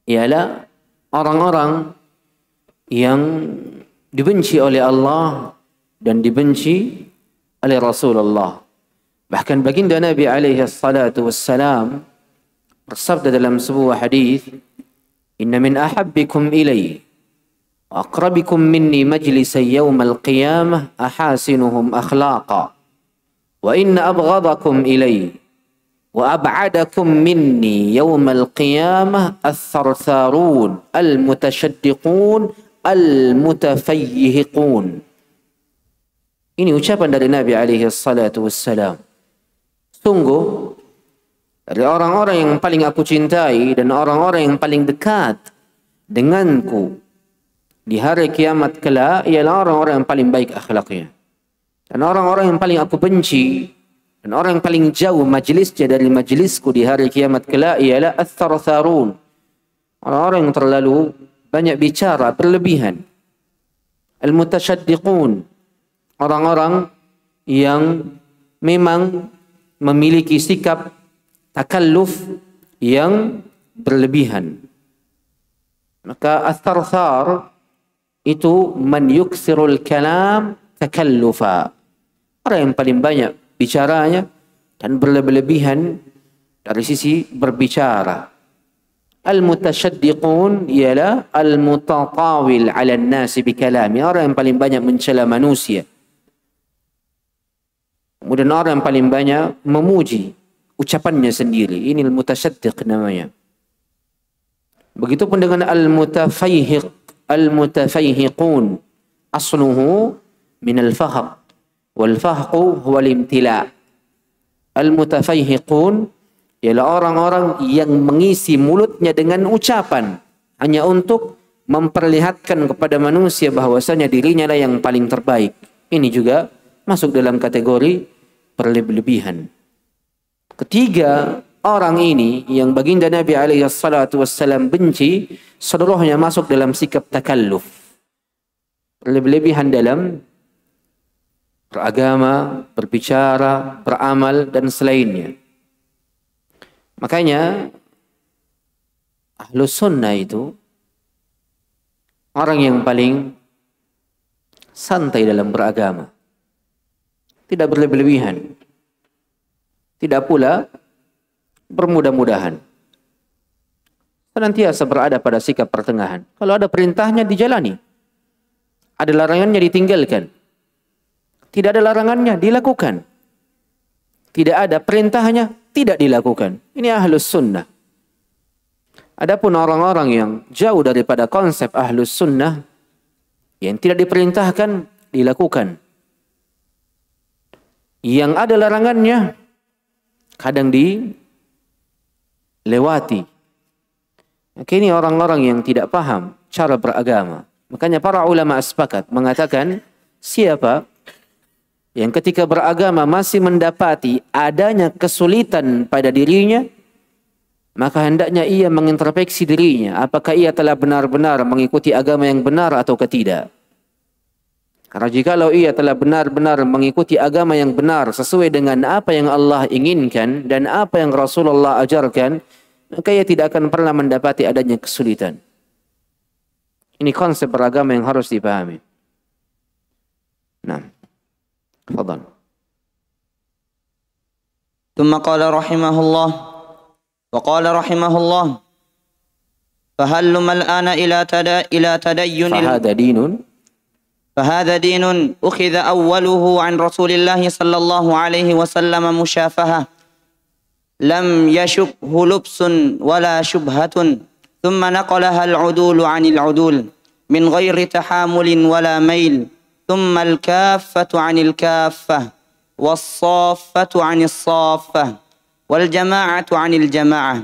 A: ialah orang-orang yang dibenci oleh Allah dan dibenci oleh Rasulullah. Bahkan baginda Nabi alaihi salatu wassalam bersabda dalam sebuah hadis, "Inna min ahabbikum ilai Aqrabikum minni majlisan yawmal qiyamah ahasinuhum akhlaqa. Wa inna abghadakum ilayya wa ab'adakum minni yawmal qiyamah ath-thartharun al-mutashaddiqun al-mutafayyihiqun. Ini ucapan dari Nabi alaihi salatu wassalam. Sungguh dari orang-orang yang paling aku cintai dan orang-orang yang paling dekat denganku di hari kiamat kelak ialah orang-orang yang paling baik akhlaknya. Dan orang-orang yang paling aku benci dan orang yang paling jauh majlisnya dari majlisku di hari kiamat kelak ialah ath-thartharun. Orang-orang yang terlalu banyak bicara, berlebihan. Al-mutashaddiqun. Orang-orang yang memang memiliki sikap takalluf yang berlebihan. Maka ath-tharthar itu man yuksirul kalam takallufa. Orang yang paling banyak bicaranya dan berlebihan dari sisi berbicara. Al-mutashaddiqun ialah al-mutatawil 'ala an-nas bi kalami. Orang yang paling banyak mencela manusia. Kemudian orang yang paling banyak memuji ucapannya sendiri. Ini al-mutashaddiq namanya. Begitupun dengan al-mutafayhiq, al-mutafayhiqun. Asluhu min al-fahq. Wal-fahqu huwa al-imtila'. Al-mutafayhiqun ialah orang-orang yang mengisi mulutnya dengan ucapan hanya untuk memperlihatkan kepada manusia bahwasanya dirinya lah yang paling terbaik. Ini juga masuk dalam kategori berlebihan. Ketiga, orang ini yang baginda Nabi alaihi salatu wassalam benci, seluruhnya masuk dalam sikap takalluf. Berlebihan dalam beragama, berbicara, beramal dan selainnya. Makanya Ahlus Sunnah itu orang yang paling santai dalam beragama. Tidak berlebihan. Tidak pula bermudah-mudahan. Senantiasa berada pada sikap pertengahan. Kalau ada perintahnya dijalani. Ada larangannya ditinggalkan. Tidak ada larangannya dilakukan. Tidak ada perintahnya tidak dilakukan. Ini Ahlus Sunnah. Adapun orang-orang yang jauh daripada konsep Ahlus Sunnah, yang tidak diperintahkan dilakukan, yang ada larangannya kadang dilewati. Maka ini orang-orang yang tidak paham cara beragama. Makanya para ulama sepakat mengatakan siapa yang ketika beragama masih mendapati adanya kesulitan pada dirinya, maka hendaknya ia mengintrospeksi dirinya. Apakah ia telah benar-benar mengikuti agama yang benar atau tidak? Karena jikalau ia telah benar-benar mengikuti agama yang benar sesuai dengan apa yang Allah inginkan dan apa yang Rasulullah ajarkan, maka ia tidak akan pernah mendapati adanya kesulitan. Ini konsep beragama yang harus dipahami. Nah. تفضل.
B: ثم قال رحمه الله وقال رحمه الله فهلم الآن إلى تدين فهذا دين أخذ أوله عن رسول الله صلى الله عليه وسلم مشافهة لم يشبه لبس ولا شبهة ثم نقلها العدول عن العدول من غير تحامل ولا ميل ثم الكافة عن الكافة والصافة عن الصافة والجماعة عن الجماعة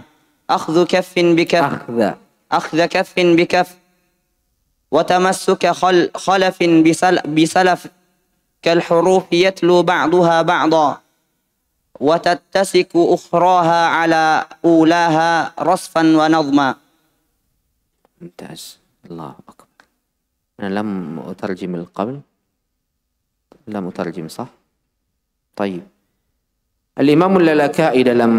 B: أخذ كف بكف وتمسك خلف بسلف كالحروف يتلو بعضها بعضا وتتسك أخراها على أولاها رصفا ونظما.
A: ممتاز. الله أكبر. أنا لم أترجم القبل. لم أترجم صح؟ طيب. Al-Imam Al-Lalaka'i dalam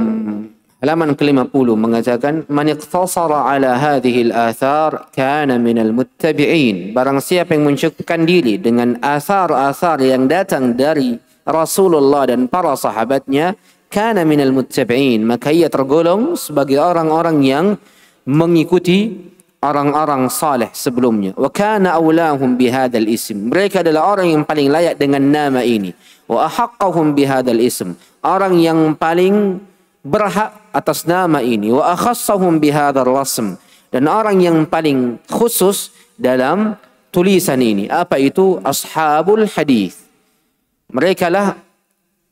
A: halaman ke-50 mengatakan man iqtasara ala hadhihi al-athar kana min al-muttabi'in. Barang siapa yang mencukupkan diri dengan athar-athar yang datang dari Rasulullah dan para sahabatnya, kana minal muttabi'in, maka ia tergolong sebagai orang-orang yang mengikuti orang-orang saleh sebelumnya. Wa kana awlahum bihadzal ism. Mereka adalah orang yang paling layak dengan nama ini. Wa ahaqqahum bihadzal ism. Orang yang paling berhak atas nama ini. Wa akhassahum bihadzal rasm. Dan orang yang paling khusus dalam tulisan ini. Apa itu? Ashabul hadis. Mereka lah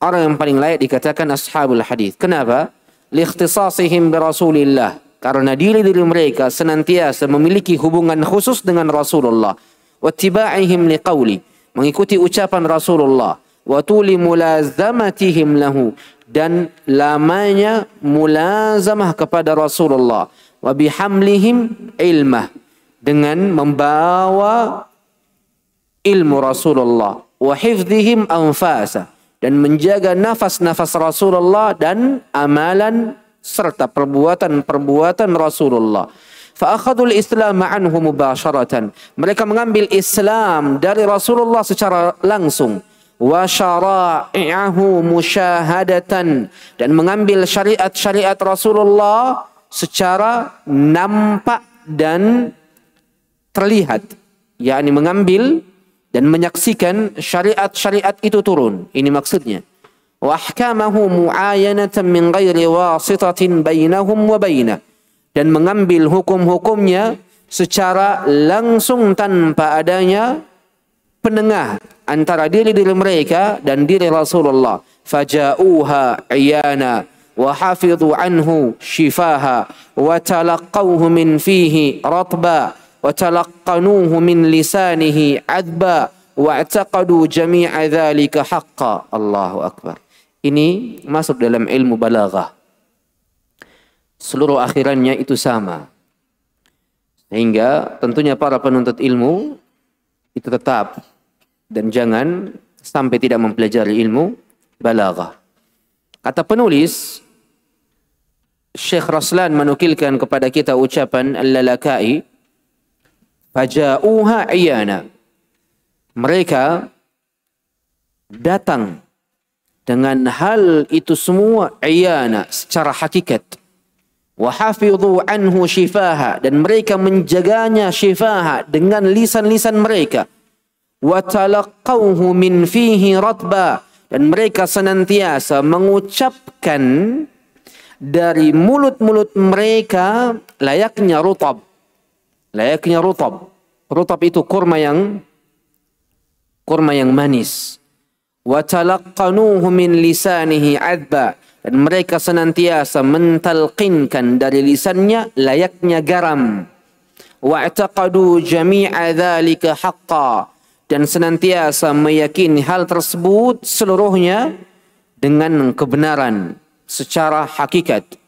A: orang yang paling layak dikatakan ashabul hadis. Kenapa? Liikhtisasihim bi Rasulillah. Karena diri-diri mereka senantiasa memiliki hubungan khusus dengan Rasulullah. Wattiba'ihim liqauli. Mengikuti ucapan Rasulullah. Wa tuli mulazamatihim lahu. Dan lamanya mulazamah kepada Rasulullah. Wa bihamlihim ilmah. Dengan membawa ilmu Rasulullah. Wa hifdhihim anfasa. Dan menjaga nafas-nafas Rasulullah dan amalan serta perbuatan-perbuatan Rasulullah. Fa'akhadul Islam anhu mubasharatan. Mereka mengambil Islam dari Rasulullah secara langsung. Wa syara'i'ahu musyahadatan. Dan mengambil syariat-syariat Rasulullah secara nampak dan terlihat. yakni mengambil dan menyaksikan syariat-syariat itu turun. Ini maksudnya. Wa ahkamahu mu'ayanatan min ghairi wasitatin bainahum wa bainah. Dan mengambil hukum-hukumnya secara langsung tanpa adanya penengah antara diri-diri mereka dan diri Rasulullah. Faja'uha iyana wa hafidhu anhu shifaha wa talaqqawhu min fihi ratba wa talaqqanuhu min lisanihi adba wa i'taqadu jami'a dhalika haqqa. Allahu akbar. Ini masuk dalam ilmu balaghah. Seluruh akhirannya itu sama. Sehingga tentunya para penuntut ilmu itu tetap dan jangan sampai tidak mempelajari ilmu balaghah. Kata penulis, Syekh Raslan menukilkan kepada kita ucapan Al-Lalaka'i, faja'uha iyana. Mereka datang dengan hal itu semua iyana, secara hakikat. Wa hafidhu anhu shifaha, dan mereka menjaganya shifaha dengan lisan-lisan mereka. Wa talaqqawhu min fihi ratba, dan mereka senantiasa mengucapkan dari mulut-mulut mereka layaknya rutab. Layaknya rutab. Rutab itu kurma yang manis. Wa talaqqanuhu min lisanihi adba, dan mereka senantiasa mentalqinkan dari lisannya layaknya garam. Wa i'taqadu jami'a dhalika haqqa, dan senantiasa meyakini hal tersebut seluruhnya dengan kebenaran secara hakikat.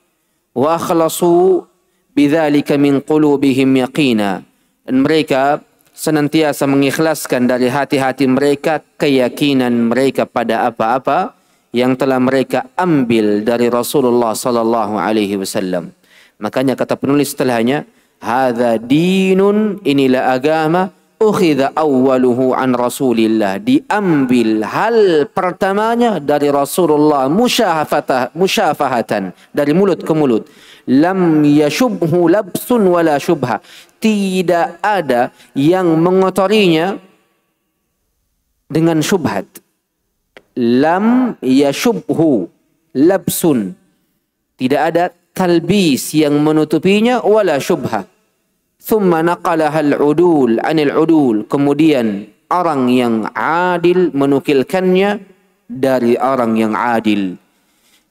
A: Wa akhlasu bidzalika min qulubihim yaqina, dan mereka senantiasa mengikhlaskan dari hati-hati mereka keyakinan mereka pada apa-apa yang telah mereka ambil dari Rasulullah sallallahu alaihi wasallam. Makanya kata penulis setelahnya, hadza dinun, inilah agama, ukhidha awwaluhu an Rasulillah, diambil hal pertamanya dari Rasulullah, musyafahatan, dari mulut ke mulut. Lam yashubhu labsun wala syubha, tidak ada yang mengotorinya dengan syubhat. Lam yashubhu labsun, tidak ada talbis yang menutupinya, wala syubha. Thumma naqalaha al-udul anil udul, kemudian orang yang adil menukilkannya dari orang yang adil.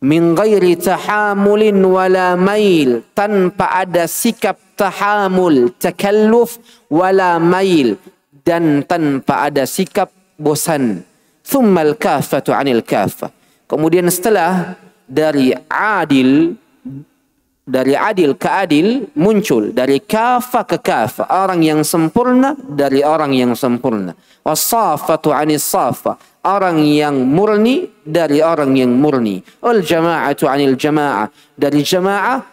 A: Min ghairi tahamulin wala mail, tanpa ada sikap tahamul, takalluf, wala mail, dan tanpa ada sikap bosan. Thumma al-kaffatu anil kaffah, kemudian setelah dari adil ke adil muncul dari kafa ke kafa, orang yang sempurna dari orang yang sempurna. Wasafatu anis safa, orang yang murni dari orang yang murni. Wal jama'atu anil jama'ah, dari jama'ah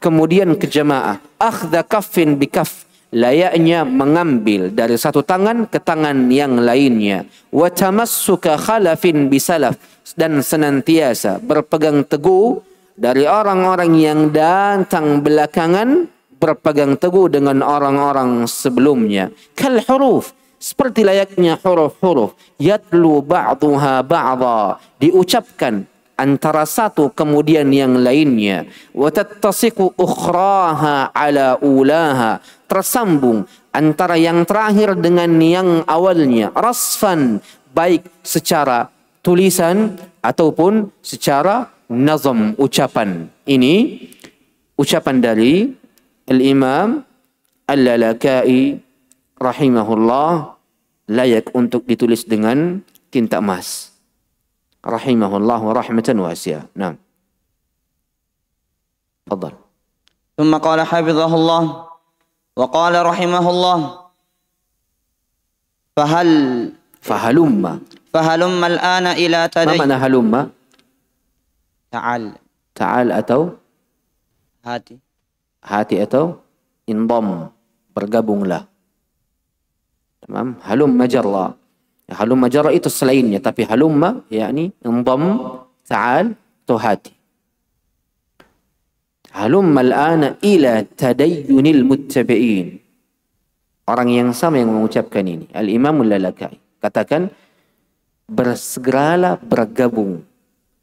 A: kemudian ke jama'ah. Akhdha kaffin bi kaff, layaknya mengambil dari satu tangan ke tangan yang lainnya. Wa tamassuka khalafin bi salaf, dan senantiasa berpegang teguh dari orang-orang yang datang belakangan berpegang teguh dengan orang-orang sebelumnya. Kal huruf, seperti layaknya huruf-huruf, yatlu ba'duha ba'dha, diucapkan antara satu kemudian yang lainnya, wa tattasiqu ukhraha ala ulaha, tersambung antara yang terakhir dengan yang awalnya, rasfan, baik secara tulisan ataupun secara nazam, ucapan. Ini ucapan dari Al-Imam Al-Lalaka'i rahimahullah, layak untuk ditulis dengan tinta emas. Rahimahullah wa rahmatan wasi'ah. Naam. Tafadhal.
B: ثم قال حفظه الله وقال رحمه الله فهلم الآن إلى
A: ما معنى هلم؟
B: تعال
A: atau hati atau indam, bergabunglah. Tamam. Halumma jarra, halumma jarra itu selainnya, tapi halumma yakni indam, ta'al atau hati. Halumma al-ana ila tadayyunil muttabi'in. Orang yang sama yang mengucapkan ini, Al-Imam Al-Lalaka'i, katakan bersegeralah bergabung,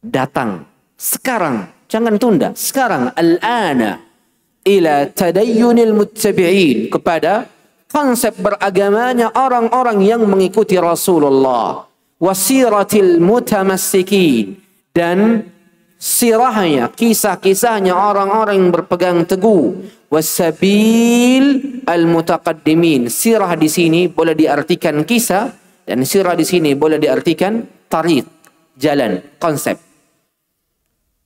A: datang sekarang, jangan tunda, sekarang, al-ana ila tadayyunil muttabi'in, kepada konsep beragamanya orang-orang yang mengikuti Rasulullah, wasiratil mutamassikin, dan sirahnya, kisah-kisahnya orang-orang yang berpegang teguh, wasabil al-mutaqaddimin. Sirah di sini boleh diartikan kisah, dan sirah di sini boleh diartikan tariq, jalan, konsep.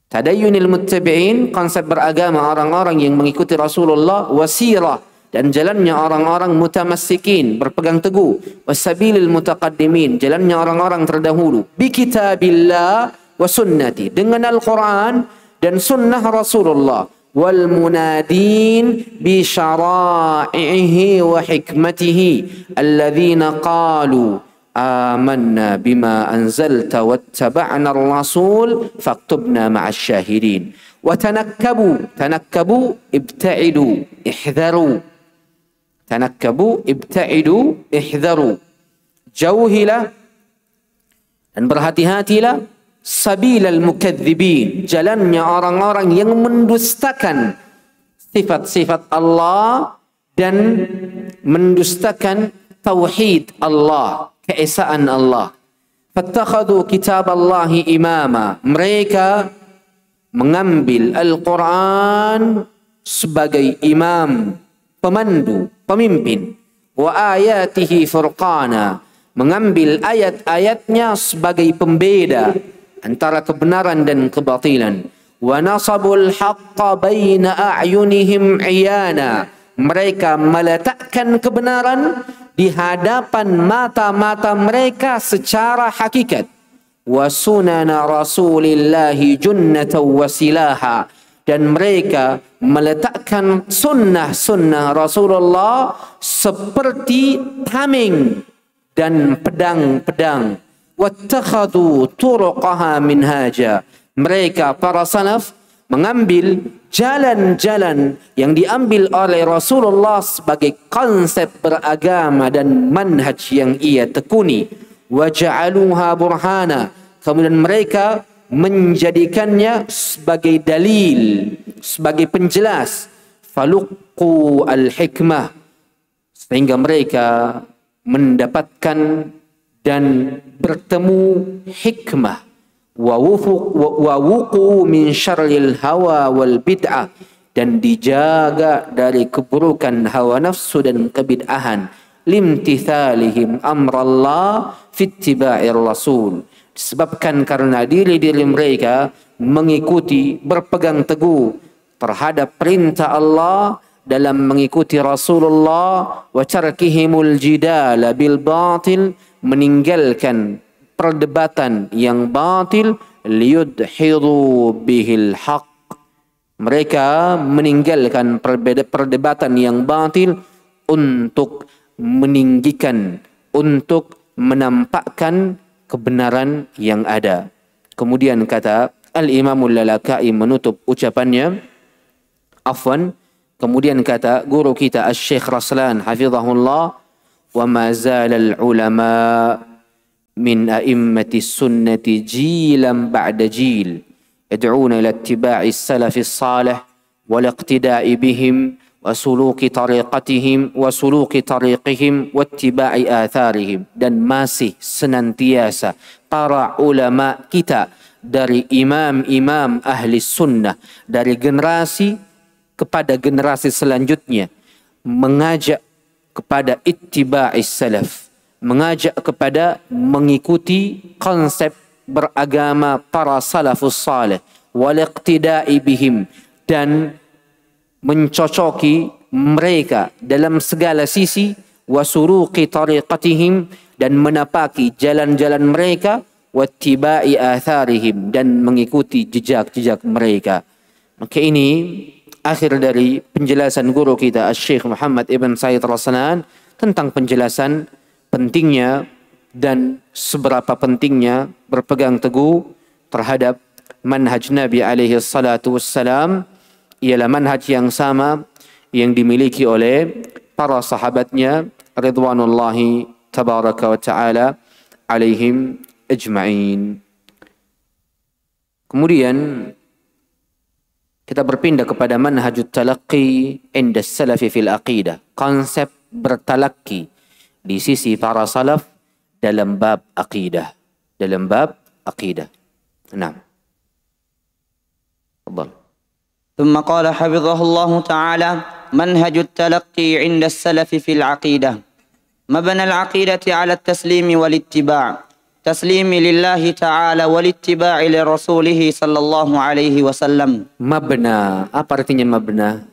A: Tadayyunil muttabi'in, konsep beragama orang-orang yang mengikuti Rasulullah, wasirah, dan jalannya orang-orang mutamassikin, berpegang teguh, wasabilil mutaqaddimin, jalannya orang-orang terdahulu, bi kitabillah wa sunnati, dengan Al-Quran dan sunnah Rasulullah, wal munadin bi syara'ihi wa hikmatihi alladhina qalu amanna bima anzalta wattaba'na ar-rasul faktubna ma'as syahidin. Wa tanakkabu ibta'idu ihdharu, tanakkabu ibta'idu ihdharu, jauhilah dan berhati-hatilah, sabilal mukadzibin, jalannya orang-orang yang mendustakan sifat-sifat Allah dan mendustakan tauhid Allah, keesaan Allah. Fattakhadhu kitaballahi imama, mereka mengambil Al-Quran sebagai imam, pemandu, pemimpin. Wa ayatihi furqana, mengambil ayat-ayatnya sebagai pembeda antara kebenaran dan kebatilan. Wa nasabul haqqa baina a'yunihim iyana, mereka meletakkan kebenaran di hadapan mata-mata mereka secara hakikat. Wa sunana rasulillahi junnatan wa silaha, dan mereka meletakkan sunnah-sunnah Rasulullah seperti tameng dan pedang-pedang. Wattakhadhu turuqaha minhaja, mereka para salaf mengambil jalan-jalan yang diambil oleh Rasulullah sebagai konsep beragama dan manhaj yang ia tekuni. Waja'aluha burhana, kemudian mereka menjadikannya sebagai dalil, sebagai penjelas. Faluqqu al-hikmah, sehingga mereka mendapatkan dan bertemu hikmah. Wa wuqu min syarril hawa wal bid'ah, dan dijaga dari keburukan hawa nafsu dan kebid'ahan. Limtithalihim amrallah fittiba'ir rasul, disebabkan karena diri-diri mereka mengikuti, berpegang teguh terhadap perintah Allah dalam mengikuti Rasulullah. Wa tarkihimul jidala bil batil, meninggalkan perdebatan yang batil. Liyudhidu bihil haq, mereka meninggalkan perdebatan yang batil untuk meninggikan, untuk menampakkan kebenaran yang ada. Kemudian kata Al-Imamul Lalaka'i menutup ucapannya, afwan, Kemudian kata guru kita Asy-Syaikh Raslan hafizahullah, wa ma zalal ulama min a'immati sunnati jilan ba'da jil yad'una ila ittiba'i salafis salih wal iqtida'i bihim wa suluki tariqatihim wa suluki tariqihim wa ittiba'i atharihim. Dan masih senantiasa para ulama kita dari imam-imam ahli sunnah dari generasi kepada generasi selanjutnya mengajak kepada ittiba'is salaf, mengajak kepada mengikuti konsep beragama para salafus salih, wal iqtida'i bihim, dan mencocoki mereka dalam segala sisi, wasuruqi tariqatihim, dan menapaki jalan-jalan mereka, wattiba'i atharihim, dan mengikuti jejak-jejak mereka. Maka ini akhir dari penjelasan guru kita Syekh Muhammad Ibn Said Raslan tentang penjelasan pentingnya dan seberapa pentingnya berpegang teguh terhadap manhaj Nabi alaihi salatu wassalam, ialah manhaj yang sama yang dimiliki oleh para sahabatnya ridwanullahi tabaraka wa ta'ala alaihim ajma'in. Kemudian kita berpindah kepada manhajut talaqqi inda salafi fil aqidah. Konsep bertalaqi di sisi para salaf dalam bab aqidah. Dalam bab aqidah. Nah. Tafadhal.
B: ثم قال حفظه الله تعالى منهج التلقي عند السلف في العقيدة مبنى العقيدة على التسليم والاتباع تسليم لله تعالى والاتباع لرسوله صلى الله عليه وسلم.
A: Mabna, apa artinya mabna?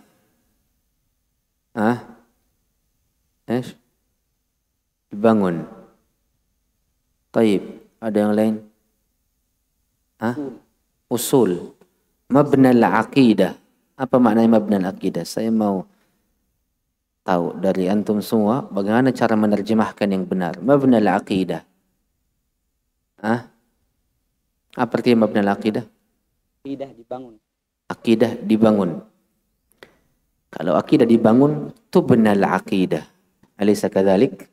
A: Dibangun. Taib, ada yang lain? Usul. Mabna al-aqidah. Apa maknanya mabna al-aqidah? Saya mau tahu dari antum semua bagaimana cara menerjemahkan yang benar. Mabna al-aqidah. Apa artinya mabna al-aqidah?
B: Aqidah dibangun.
A: Aqidah dibangun. Kalau aqidah dibangun, tubna al-aqidah. Alaysa kadzalik?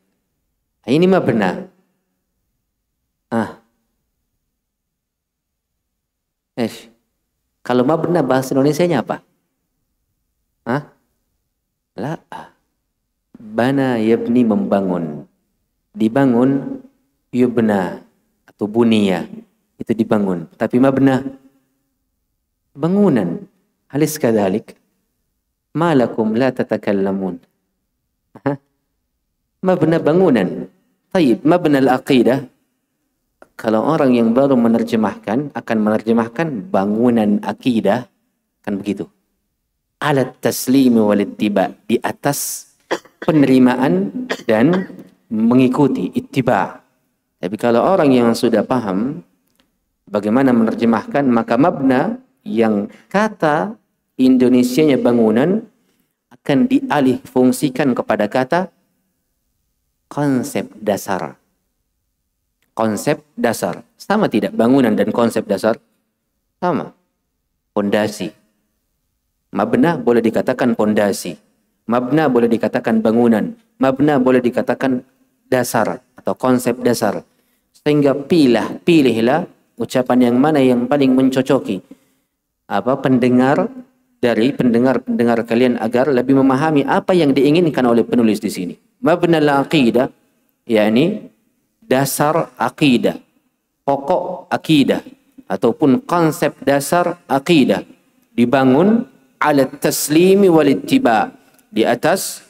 A: Ini mabna. Kalau mabna bahasa Indonesianya apa? La. Bana yabni membangun. Dibangun yubna atau bunia. Itu dibangun. Tapi mabna bangunan. Alis kadzalik. Malakum la tatakallamun. Mabna bangunan. Taib, mabna al-aqidah. Kalau orang yang baru menerjemahkan akan menerjemahkan bangunan akidah, kan begitu. Alat taslimi wal ittiba, di atas penerimaan dan mengikuti ittiba. Tapi kalau orang yang sudah paham bagaimana menerjemahkan, maka mabna yang kata Indonesianya bangunan akan dialih fungsikan kepada kata konsep dasar. Konsep dasar. Sama tidak bangunan dan konsep dasar? Sama. Pondasi. Mabna boleh dikatakan pondasi. Mabna boleh dikatakan bangunan. Mabna boleh dikatakan dasar atau konsep dasar. Sehingga pilihlah ucapan yang mana yang paling mencocoki pendengar dari pendengar kalian agar lebih memahami apa yang diinginkan oleh penulis di sini. Mabna al-aqidah, yakni dasar akidah, pokok akidah ataupun konsep dasar akidah dibangun ala taslimi wal ittiba, di atas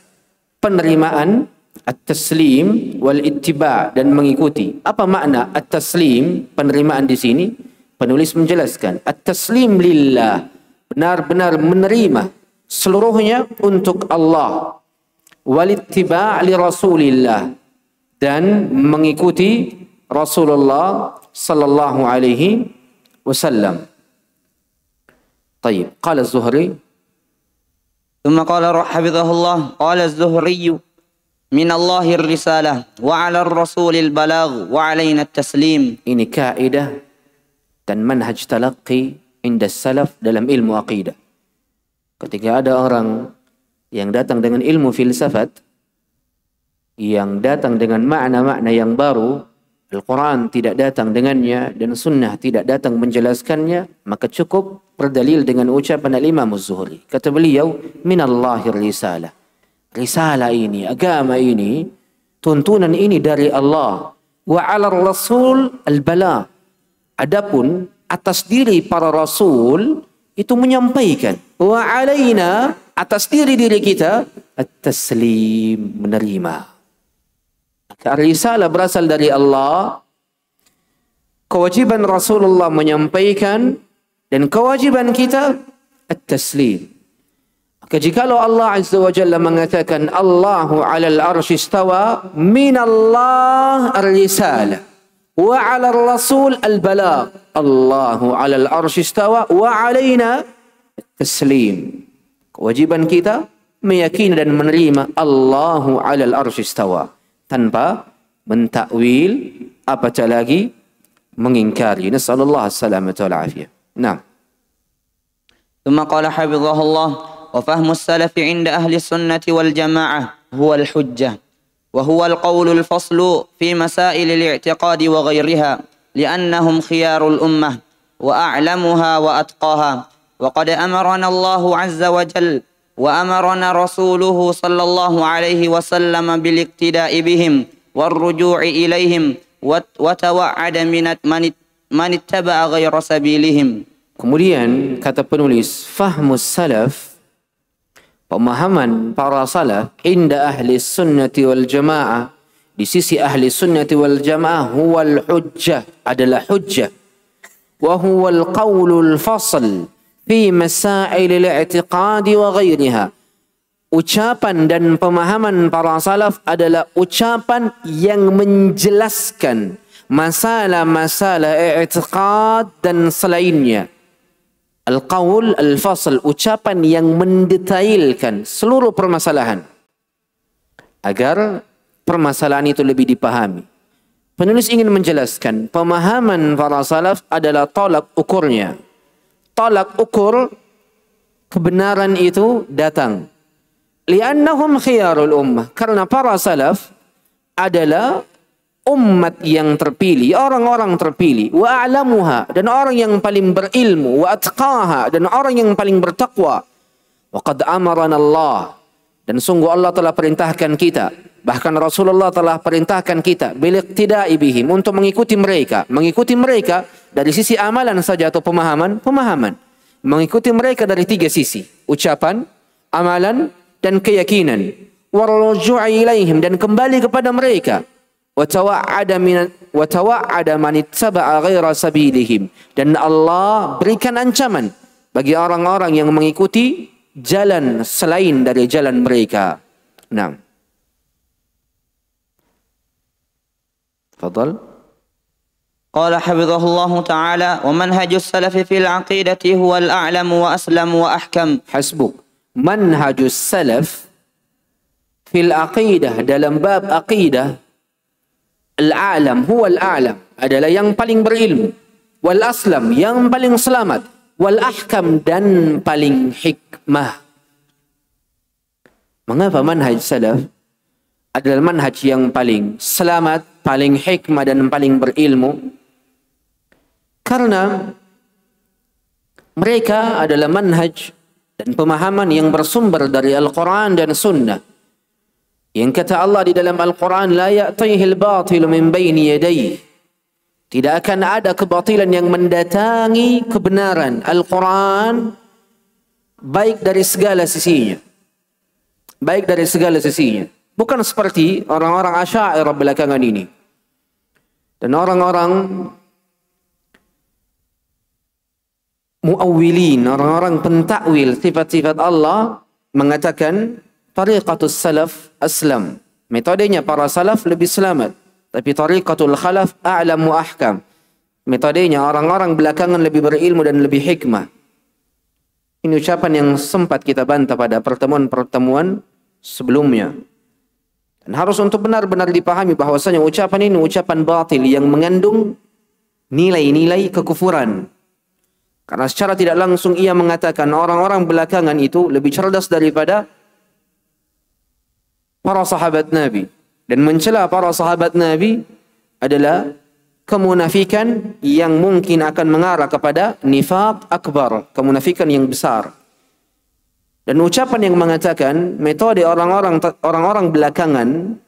A: penerimaan at-taslim wal ittiba, dan mengikuti. Apa makna at-taslim, penerimaan di sini? Penulis menjelaskan at-taslim lillah, benar-benar menerima seluruhnya untuk Allah, wal ittiba li Rasulillah, dan mengikuti Rasulullah sallallahu alaihi wasallam. Taib. Qala Az-Zuhri.
B: ثم قال حفظه الله قال الزهري من الله الرسالة وعلى الرسول البلاغ وعلينا التسليم.
A: Ini kaidah dan manhaj talaqqi inda salaf dalam ilmu aqidah. Ketika ada orang yang datang dengan ilmu filsafat, yang datang dengan makna-makna yang baru, Al-Quran tidak datang dengannya dan sunnah tidak datang menjelaskannya, maka cukup berdalil dengan ucapan Al-Imam Az-Zuhri. Kata beliau, minallahir risalah. Risalah ini, agama ini, tuntunan ini dari Allah. Wa 'ala rasul al-bala. Adapun atas diri para rasul itu menyampaikan. Wa 'alaina, atas diri kita at-taslim, menerima. Risalah berasal dari Allah. Kewajiban Rasulullah menyampaikan dan kewajiban kita at-taslim. Maka jikalau Allah Azza wa Jalla mengatakan Allahu 'alal arsy istawa, minallah ar-risalah wa 'alal rasul al-balagh. Allahu 'alal arsy istawa wa 'alaina at-taslim. Kewajiban kita meyakini dan menerima Allahu 'alal arsy istawa, tanpa mentakwil, apatah lagi mengingkari. Nasallallahu as-salamata wal afiyah. Nah.
B: ثم قال حفظه الله: وفهم السلف عند أهل السنة والجماعة هو الحجة، وهو القول الفصل في مسائل الاعتقاد وغيرها، لأنهم خيار الأمة وأعلمها وأتقاها. وقد أمرنا الله عز وجل وأمرنا رسوله صلى الله عليه وسلم بالاقتداء بهم والرجوع إليهم وتوعد من اتبع غير سبيلهم.
A: Kemudian kata penulis, fahmus salaf, pemahaman para salaf, inda ahli sunnati wal jamaah, di sisi ahli sunnati wal jamaah, huwal hujjah, adalah hujjah, wa huwal qawlul fasl fi masail al-i'tiqad wa ghairiha. Ucapan dan pemahaman para salaf adalah ucapan yang menjelaskan masalah-masalah i'tiqad dan selainnya. Al-qawl al-fasl, ucapan yang mendetailkan seluruh permasalahan agar permasalahan itu lebih dipahami. Penulis ingin menjelaskan pemahaman para salaf adalah tolak ukurnya. Tolak ukur kebenaran itu datang. Li'annahum khiyarul ummah, karena para salaf adalah umat yang terpilih, orang-orang terpilih, wa a'lamuha, dan orang yang paling berilmu, wa atqaha, dan orang yang paling bertakwa. Wa qad amarana Allah, dan sungguh Allah telah perintahkan kita, bahkan Rasulullah telah perintahkan kita bil iqtida'i bihim, untuk mengikuti mereka dari sisi amalan saja atau pemahaman, mengikuti mereka dari tiga sisi, ucapan, amalan, dan keyakinan. Wa ruju'i ilaihim, dan kembali kepada mereka. وتوعد man ittaba'a ghaira sabilihim, dan Allah berikan ancaman bagi orang-orang yang mengikuti jalan selain dari jalan mereka. Nah. Fadal.
B: قال حفظه الله تعالى: ومنهج السلف في العقيدة هو الأعلم وأسلم وأحكم.
A: Hasbuk. Manhajus salaf fil aqidah, dalam bab aqidah, al-a'lam huwa al-a'lam, adalah yang paling berilmu, wal aslam, yang paling selamat, wal ahkam, dan paling hikmah. Mengapa manhaj salaf adalah manhaj yang paling selamat, paling hikmah, dan paling berilmu? Karena mereka adalah manhaj dan pemahaman yang bersumber dari Al-Quran dan Sunnah. Yang kata Allah di dalam Al-Quran, la ya'tihil batilu min bayni yadayhi, tidak akan ada kebatilan yang mendatangi kebenaran. Al-Quran baik dari segala sisinya, bukan seperti orang-orang Asy'ariyah belakangan ini dan orang-orang muawwilin, orang-orang pentakwil sifat-sifat Allah, mengatakan tariqatus salaf aslam, metodenya para salaf lebih selamat, tapi tariqatul khalaf a'lam wa ahkam, metodenya orang-orang belakangan lebih berilmu dan lebih hikmah. Ini ucapan yang sempat kita bantah pada pertemuan-pertemuan sebelumnya, dan harus untuk benar-benar dipahami bahwasanya ucapan ini ucapan batil yang mengandung nilai-nilai kekufuran. Karena secara tidak langsung ia mengatakan orang-orang belakangan itu lebih cerdas daripada para sahabat Nabi. Dan mencela para sahabat Nabi adalah kemunafikan yang mungkin akan mengarah kepada nifaq akbar, kemunafikan yang besar. Dan ucapan yang mengatakan metode orang-orang belakangan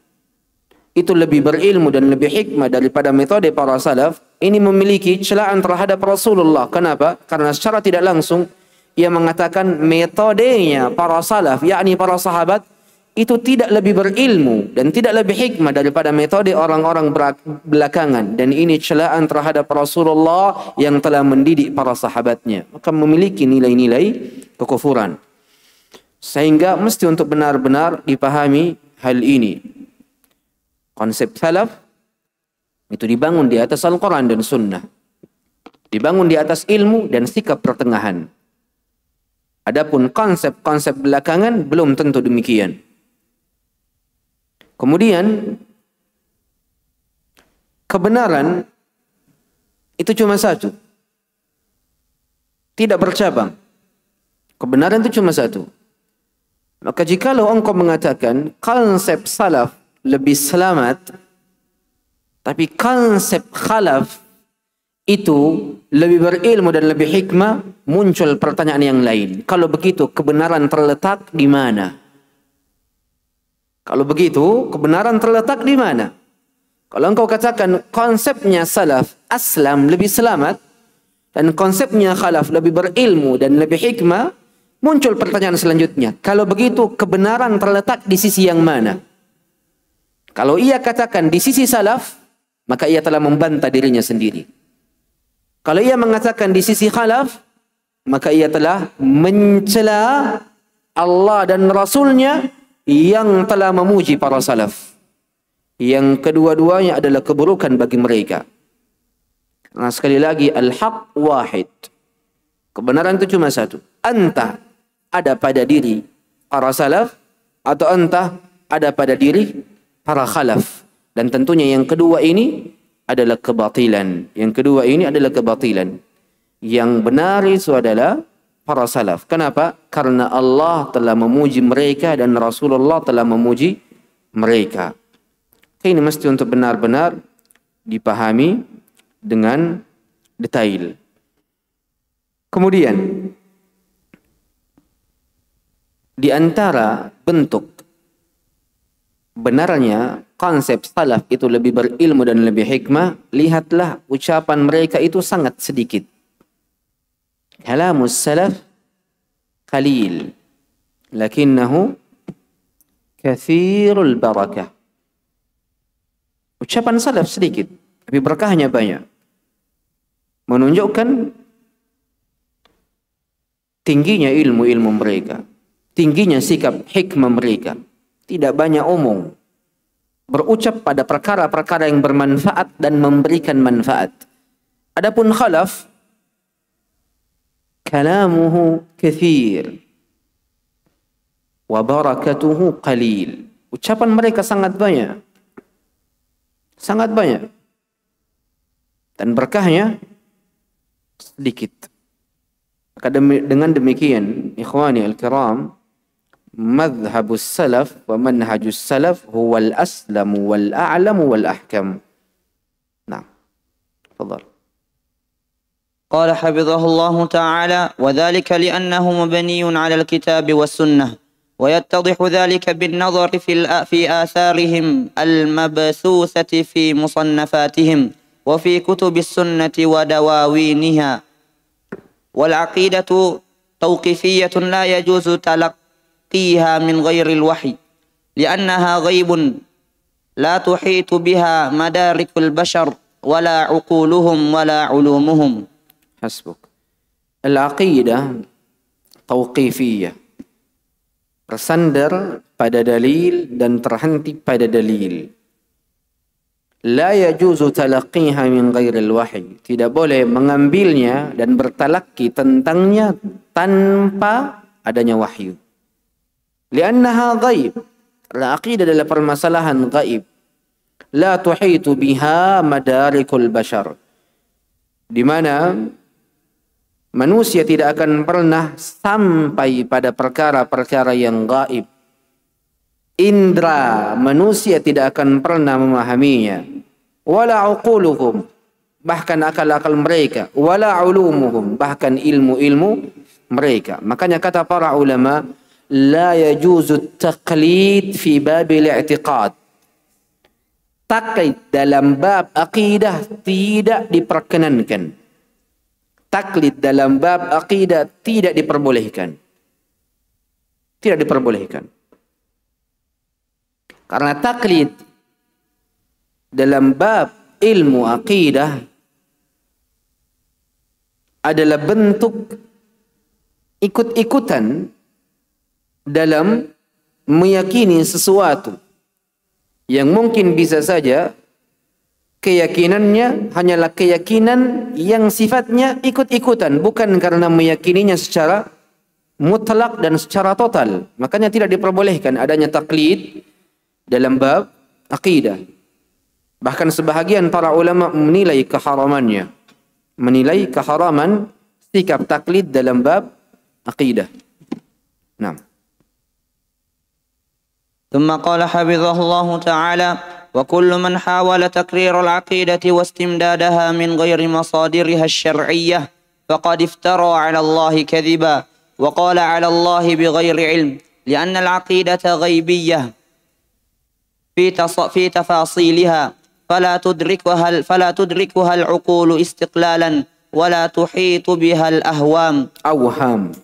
A: itu lebih berilmu dan lebih hikmah daripada metode para salaf, ini memiliki celaan terhadap Rasulullah. Kenapa? Karena secara tidak langsung ia mengatakan metodenya para salaf, yakni para sahabat, itu tidak lebih berilmu dan tidak lebih hikmah daripada metode orang-orang belakangan. Dan ini celaan terhadap Rasulullah yang telah mendidik para sahabatnya. Maka memiliki nilai-nilai kekufuran. Sehingga mesti untuk benar-benar dipahami hal ini. Konsep salaf itu dibangun di atas Al-Quran dan Sunnah. Dibangun di atas ilmu dan sikap pertengahan. Adapun konsep-konsep belakangan belum tentu demikian. Kemudian kebenaran itu cuma satu. Tidak bercabang. Kebenaran itu cuma satu. Maka jikalau engkau mengatakan konsep salaf lebih selamat, tapi konsep khalaf itu lebih berilmu dan lebih hikmah, muncul pertanyaan yang lain. Kalau begitu, kebenaran terletak di mana? Kalau begitu, kebenaran terletak di mana? Kalau engkau katakan konsepnya salaf aslam lebih selamat dan konsepnya khalaf lebih berilmu dan lebih hikmah, muncul pertanyaan selanjutnya. Kalau begitu, kebenaran terletak di sisi yang mana? Kalau ia katakan di sisi salaf, maka ia telah membantah dirinya sendiri. Kalau ia mengatakan di sisi khalaf, maka ia telah mencela Allah dan Rasulnya yang telah memuji para salaf. Yang kedua-duanya adalah keburukan bagi mereka. Nah, sekali lagi, al-haq wahid. Kebenaran itu cuma satu. Entah ada pada diri para salaf, atau entah ada pada diri para khalaf. Dan tentunya yang kedua ini adalah kebatilan. Yang kedua ini adalah kebatilan. Yang benar itu adalah para salaf. Kenapa? Karena Allah telah memuji mereka dan Rasulullah telah memuji mereka. Ini mesti untuk benar-benar dipahami dengan detail. Kemudian di antara bentuk benarnya konsep salaf itu lebih berilmu dan lebih hikmah, lihatlah ucapan mereka itu sangat sedikit. Kalamus salaf qalil, lakinnahu kathirul barakah. Ucapan salaf sedikit, tapi berkahnya banyak. Menunjukkan tingginya ilmu-ilmu mereka, tingginya sikap hikmah mereka. Tidak banyak omong, berucap pada perkara-perkara yang bermanfaat dan memberikan manfaat. Adapun khalaf, kalamuhu kathir wa barakatuhu qalil. Ucapan mereka sangat banyak, sangat banyak, dan berkahnya sedikit. Maka dengan demikian, ikhwani al-kiram, مذهب السلف ومنهج السلف هو الأسلم والأعلم والأحكم. نعم، تفضل.
B: قال حفظه الله تعالى: وذلك لأنه مبني على الكتاب والسنة، ويتضح ذلك بالنظر في آثارهم المبثوثة في مصنفاتهم وفي كتب السنة ودواوينها. والعقيدة توقيفية لا يجوز تلقيها من غير الوحي، لأنها غيب لا تحيط بها مدارك البشر ولا عقولهم ولا علومهم.
A: حسبك. العقيدة توقيفية, bersandar pada dalil dan terhenti pada dalil. La yajuzu talaqqiha min ghairil wahyi, tidak boleh mengambilnya dan bertalaqi tentangnya tanpa adanya wahyu. Liannaha ghaib, karena aqidah adalah permasalahan gaib. La tuhitu biha madarikul bashar, di mana manusia tidak akan pernah sampai pada perkara-perkara yang gaib. Indra manusia tidak akan pernah memahaminya. Wala uquluhum, bahkan akal-akal mereka. Wala ulumuhum, bahkan ilmu-ilmu mereka. Makanya kata para ulama, la yajuzu taqlid fi babil i'tiqad. Taklid dalam bab akidah tidak diperkenankan. Taklid dalam bab akidah tidak diperbolehkan. Tidak diperbolehkan. Karena taklid dalam bab ilmu akidah adalah bentuk ikut-ikutan dalam meyakini sesuatu yang mungkin bisa saja keyakinannya hanyalah keyakinan yang sifatnya ikut-ikutan, bukan karena meyakininya secara mutlak dan secara total. Makanya tidak diperbolehkan adanya taklid dalam bab akidah. Bahkan sebahagian para ulama menilai keharamannya, menilai keharaman sikap taklid dalam bab akidah. Nah.
B: ثم قال حفظه الله تعالى: وكل من حاول تكرير العقيدة واستمدادها من غير مصادرها الشرعية فقد افترى على الله كذبا وقال على الله بغير علم، لأن العقيدة غيبية في تفاصيلها فلا تدركها العقول استقلالا ولا تحيط بها الأهوام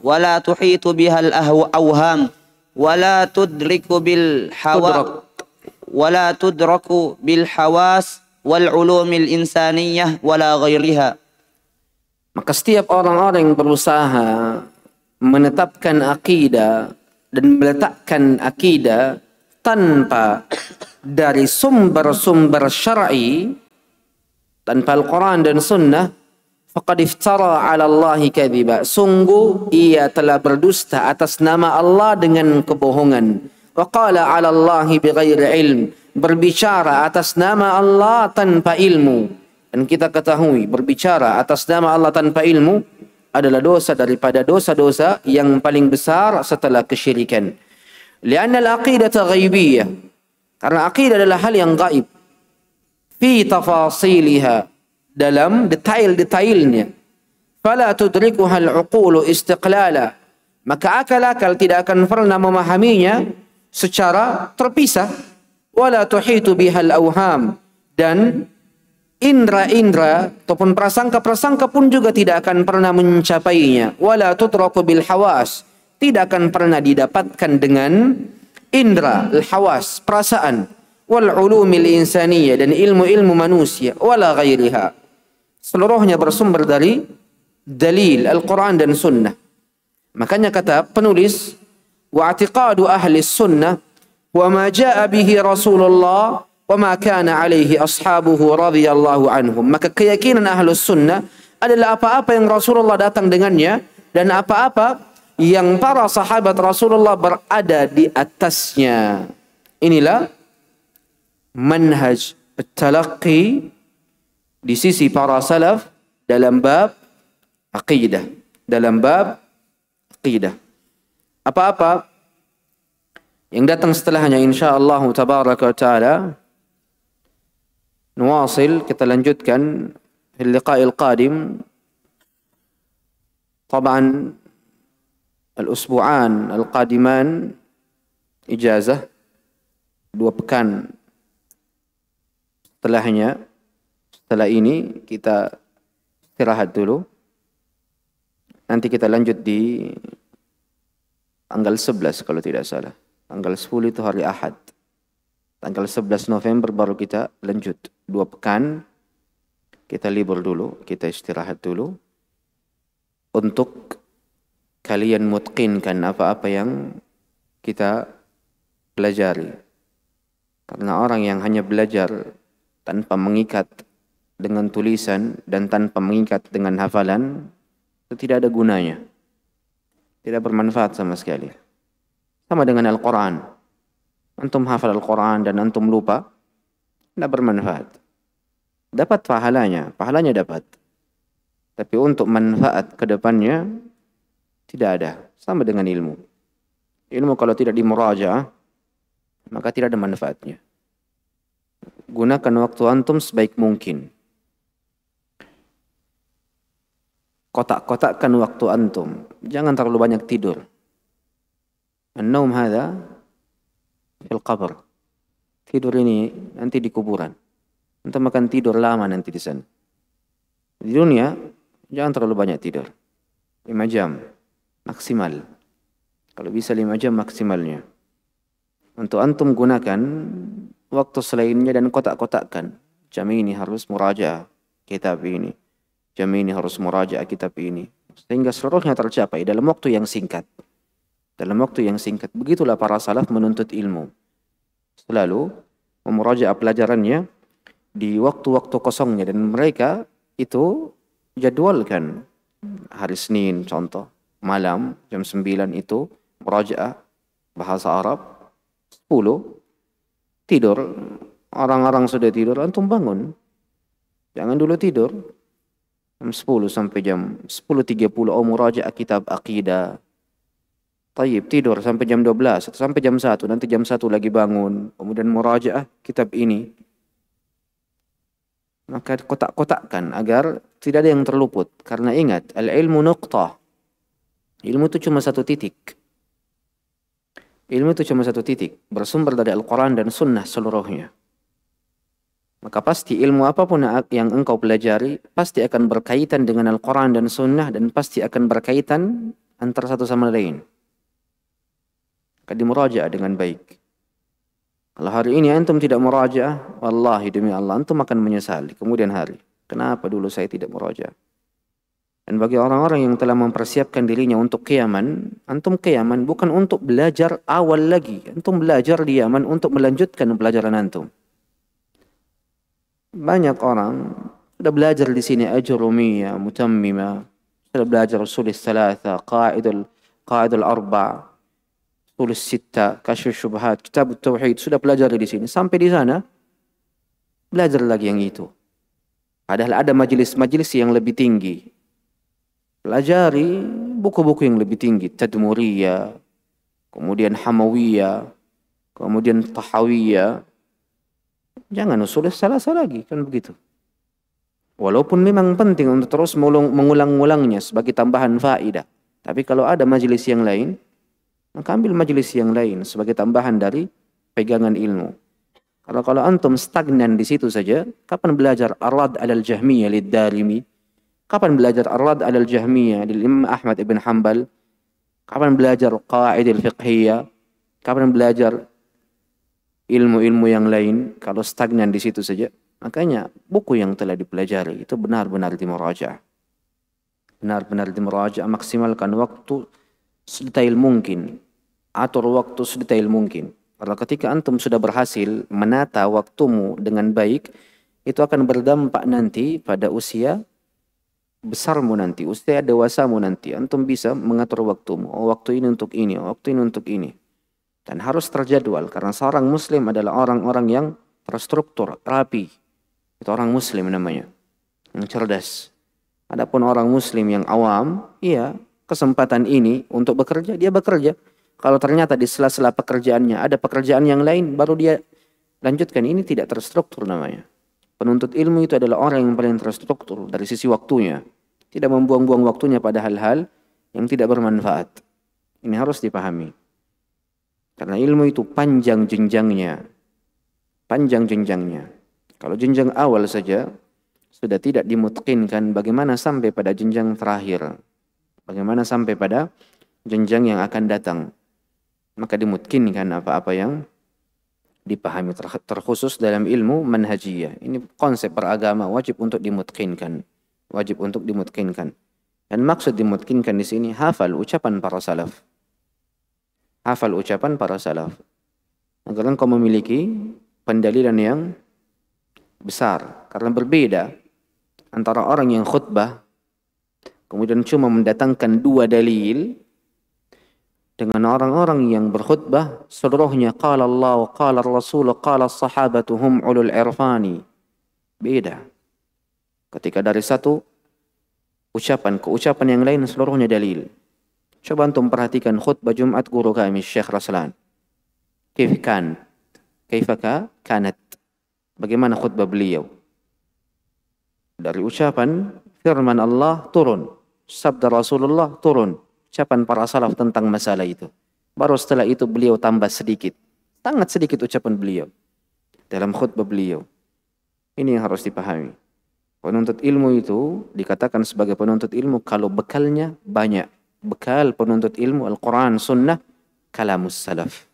B: ولا تحيط بها الأوهام ولا تدرك بالحواس والعلوم الإنسانية ولا غيرها.
A: Maka setiap orang-orang yang berusaha menetapkan akidah dan meletakkan akidah tanpa dari sumber-sumber syar'i, tanpa Al-Quran dan Sunnah, faqad iftara 'ala Allahi kadhiba, sungguh ia telah berdusta atas nama Allah dengan kebohongan. Wa qala 'ala Allahi bighairi ilm, berbicara atas nama Allah tanpa ilmu. Dan kita ketahui berbicara atas nama Allah tanpa ilmu adalah dosa daripada dosa-dosa yang paling besar setelah kesyirikan. Lianna al-aqidata ghaibiyah, karena akidah adalah hal yang gaib. Fi tafasiliha, dalam detail-detailnya. Fala tudrikuha al-uqulu istiqlala, maka akal-akal tidak akan pernah memahaminya secara terpisah. Wala tuhitu biha al-awham, dan indra-indra ataupun prasangka-prasangka pun juga tidak akan pernah mencapainya. Wala tudraku bil hawas, tidak akan pernah didapatkan dengan indra, al-hawas, perasaan, wal ulumil insaniyah, dan ilmu-ilmu manusia, wala ghairiha. Seluruhnya bersumber dari dalil Al-Quran dan Sunnah. Makanya kata penulis, wa i'tiqadu ahli sunnah wa ma jaa bihi Rasulullah wa ma kana alaihi ashabuhu radhiyallahu anhum. Maka keyakinan ahli sunnah adalah apa-apa yang Rasulullah datang dengannya dan apa-apa yang para sahabat Rasulullah berada di atasnya. Inilah manhaj at-talaqqi di sisi para salaf dalam bab aqidah. Dalam bab aqidah. Apa-apa yang datang setelahnya insyaallah tabaraka wa taala nuwasil, kita lanjutkan di liqa'il qadim. Taban al-usbu'an al-qadiman ijazah, 2 pekan setelahnya. Setelah ini kita istirahat dulu. Nanti kita lanjut di tanggal 11 kalau tidak salah. Tanggal 10 itu hari Ahad. Tanggal 11 November baru kita lanjut. 2 pekan kita libur dulu, kita istirahat dulu untuk kalian mutqinkan apa-apa yang kita pelajari. Karena orang yang hanya belajar tanpa mengikat dengan tulisan dan tanpa mengikat dengan hafalan, itu tidak ada gunanya. Tidak bermanfaat sama sekali. Sama dengan Al-Quran. Antum hafal Al-Quran dan antum lupa, tidak bermanfaat. Dapat pahalanya dapat. Tapi untuk manfaat ke depannya, tidak ada. Sama dengan ilmu. Ilmu kalau tidak dimurajaah, maka tidak ada manfaatnya. Gunakan waktu antum sebaik mungkin. Kotak-kotakkan waktu antum. Jangan terlalu banyak tidur. An-naum hadha fil qabr. Tidur ini nanti di kuburan. Antum akan tidur lama nanti di sana. Di dunia jangan terlalu banyak tidur. 5 jam maksimal. Kalau bisa 5 jam maksimalnya. Untuk antum gunakan waktu selainnya dan kotak-kotakkan. Jam ini harus murajaah kitab ini. Jam ini harus murajaah kitab ini. Sehingga seluruhnya tercapai dalam waktu yang singkat. Dalam waktu yang singkat. Begitulah para salaf menuntut ilmu. Selalu memurajaah pelajarannya di waktu-waktu kosongnya. Dan mereka itu jadwalkan. Hari Senin contoh. Malam jam 9 itu murajaah bahasa Arab. 10 tidur. Orang-orang sudah tidur, antum bangun. Jangan dulu tidur. Jam 10 sampai jam 10.30 murajaah kitab aqidah. Tayyib, tidur sampai jam 12 atau sampai jam 1, nanti jam 1 lagi bangun, kemudian murajaah kitab ini. Maka kotak-kotakkan agar tidak ada yang terluput. Karena ingat, al-ilmu nuqtah. Ilmu itu cuma satu titik. Ilmu itu cuma satu titik, bersumber dari Al-Quran dan Sunnah seluruhnya. Maka pasti ilmu apapun yang engkau pelajari pasti akan berkaitan dengan Al-Quran dan Sunnah dan pasti akan berkaitan antara satu sama lain. Maka dimurajaah dengan baik. Kalau hari ini antum tidak murajaah, wallahi demi Allah antum akan menyesal di kemudian hari. Kenapa dulu saya tidak murajaah? Dan bagi orang-orang yang telah mempersiapkan dirinya untuk qiyaman, antum qiyaman bukan untuk belajar awal lagi. Antum belajar di Yaman untuk melanjutkan pelajaran antum. Banyak orang sudah belajar di sini ajrumiyah, mutammimah, sudah belajar usul thalatha, qaidul arba', usul sitta, kasyf syubhat, kitab tauhid, sudah belajar di sini. Sampai di sana belajar lagi yang itu. Padahal ada majelis-majelis yang lebih tinggi. Pelajari buku-buku yang lebih tinggi, Tadmuriyah, kemudian Hamawiyah, kemudian Tahawiyah. Jangan usul salah lagi, kan begitu. Walaupun memang penting untuk terus mengulang-ulangnya sebagai tambahan faedah. Tapi kalau ada majelis yang lain, maka ambil majelis yang lain sebagai tambahan dari pegangan ilmu. Kalau antum stagnan di situ saja, kapan belajar Ar-Rad 'alal Jahmiyah lid-Darimi? Kapan belajar Ar-Rad 'alal Jahmiyah lil Imam Ahmad ibn Hanbal? Kapan belajar Qawaidil Fiqhiyah? Kapan belajar ilmu-ilmu yang lain? Kalau stagnan di situ saja, makanya buku yang telah dipelajari itu benar-benar dimurajaah. Benar-benar dimurajaah, maksimalkan waktu sedetail mungkin. Atur waktu sedetail mungkin. Kalau ketika antum sudah berhasil menata waktumu dengan baik, itu akan berdampak nanti pada usia besarmu nanti, usia dewasamu nanti. Antum bisa mengatur waktumu. Oh, waktu ini untuk ini, waktu ini untuk ini. Dan harus terjadwal, karena seorang muslim adalah orang-orang yang terstruktur, rapi. Itu orang muslim namanya, yang cerdas. Adapun orang muslim yang awam, iya, kesempatan ini untuk bekerja, dia bekerja. Kalau ternyata di sela-sela pekerjaannya ada pekerjaan yang lain, baru dia lanjutkan. Ini tidak terstruktur namanya. Penuntut ilmu itu adalah orang yang paling terstruktur dari sisi waktunya. Tidak membuang-buang waktunya pada hal-hal yang tidak bermanfaat. Ini harus dipahami. Karena ilmu itu panjang jenjangnya. Panjang jenjangnya. Kalau jenjang awal saja sudah tidak dimutqinkan, bagaimana sampai pada jenjang terakhir? Bagaimana sampai pada jenjang yang akan datang? Maka dimutqinkan apa-apa yang dipahami, terkhusus dalam ilmu manhajiyah. Ini konsep beragama wajib untuk dimutqinkan. Wajib untuk dimutqinkan. Dan maksud dimutqinkan di sini hafal ucapan para salaf. Hafal ucapan para salaf. Agar engkau memiliki pendalilan yang besar. Karena berbeda antara orang yang khutbah kemudian cuma mendatangkan 2 dalil dengan orang-orang yang berkhutbah seluruhnya qala Allah, qala Rasul, qala sahabatu hum ulul irfani. Beda. Ketika dari satu ucapan ke ucapan yang lain seluruhnya dalil. Coba antum perhatikan khutbah Jumat guru kami Syekh Raslan. Kif kan? Kaifa kanat? Bagaimana khutbah beliau? Dari ucapan firman Allah turun, sabda Rasulullah turun, ucapan para salaf tentang masalah itu. Baru setelah itu beliau tambah sedikit, sangat sedikit ucapan beliau dalam khutbah beliau. Ini yang harus dipahami. Penuntut ilmu itu dikatakan sebagai penuntut ilmu kalau bekalnya banyak. Bekal penuntut ilmu Al-Quran, Sunnah, kalamus salaf.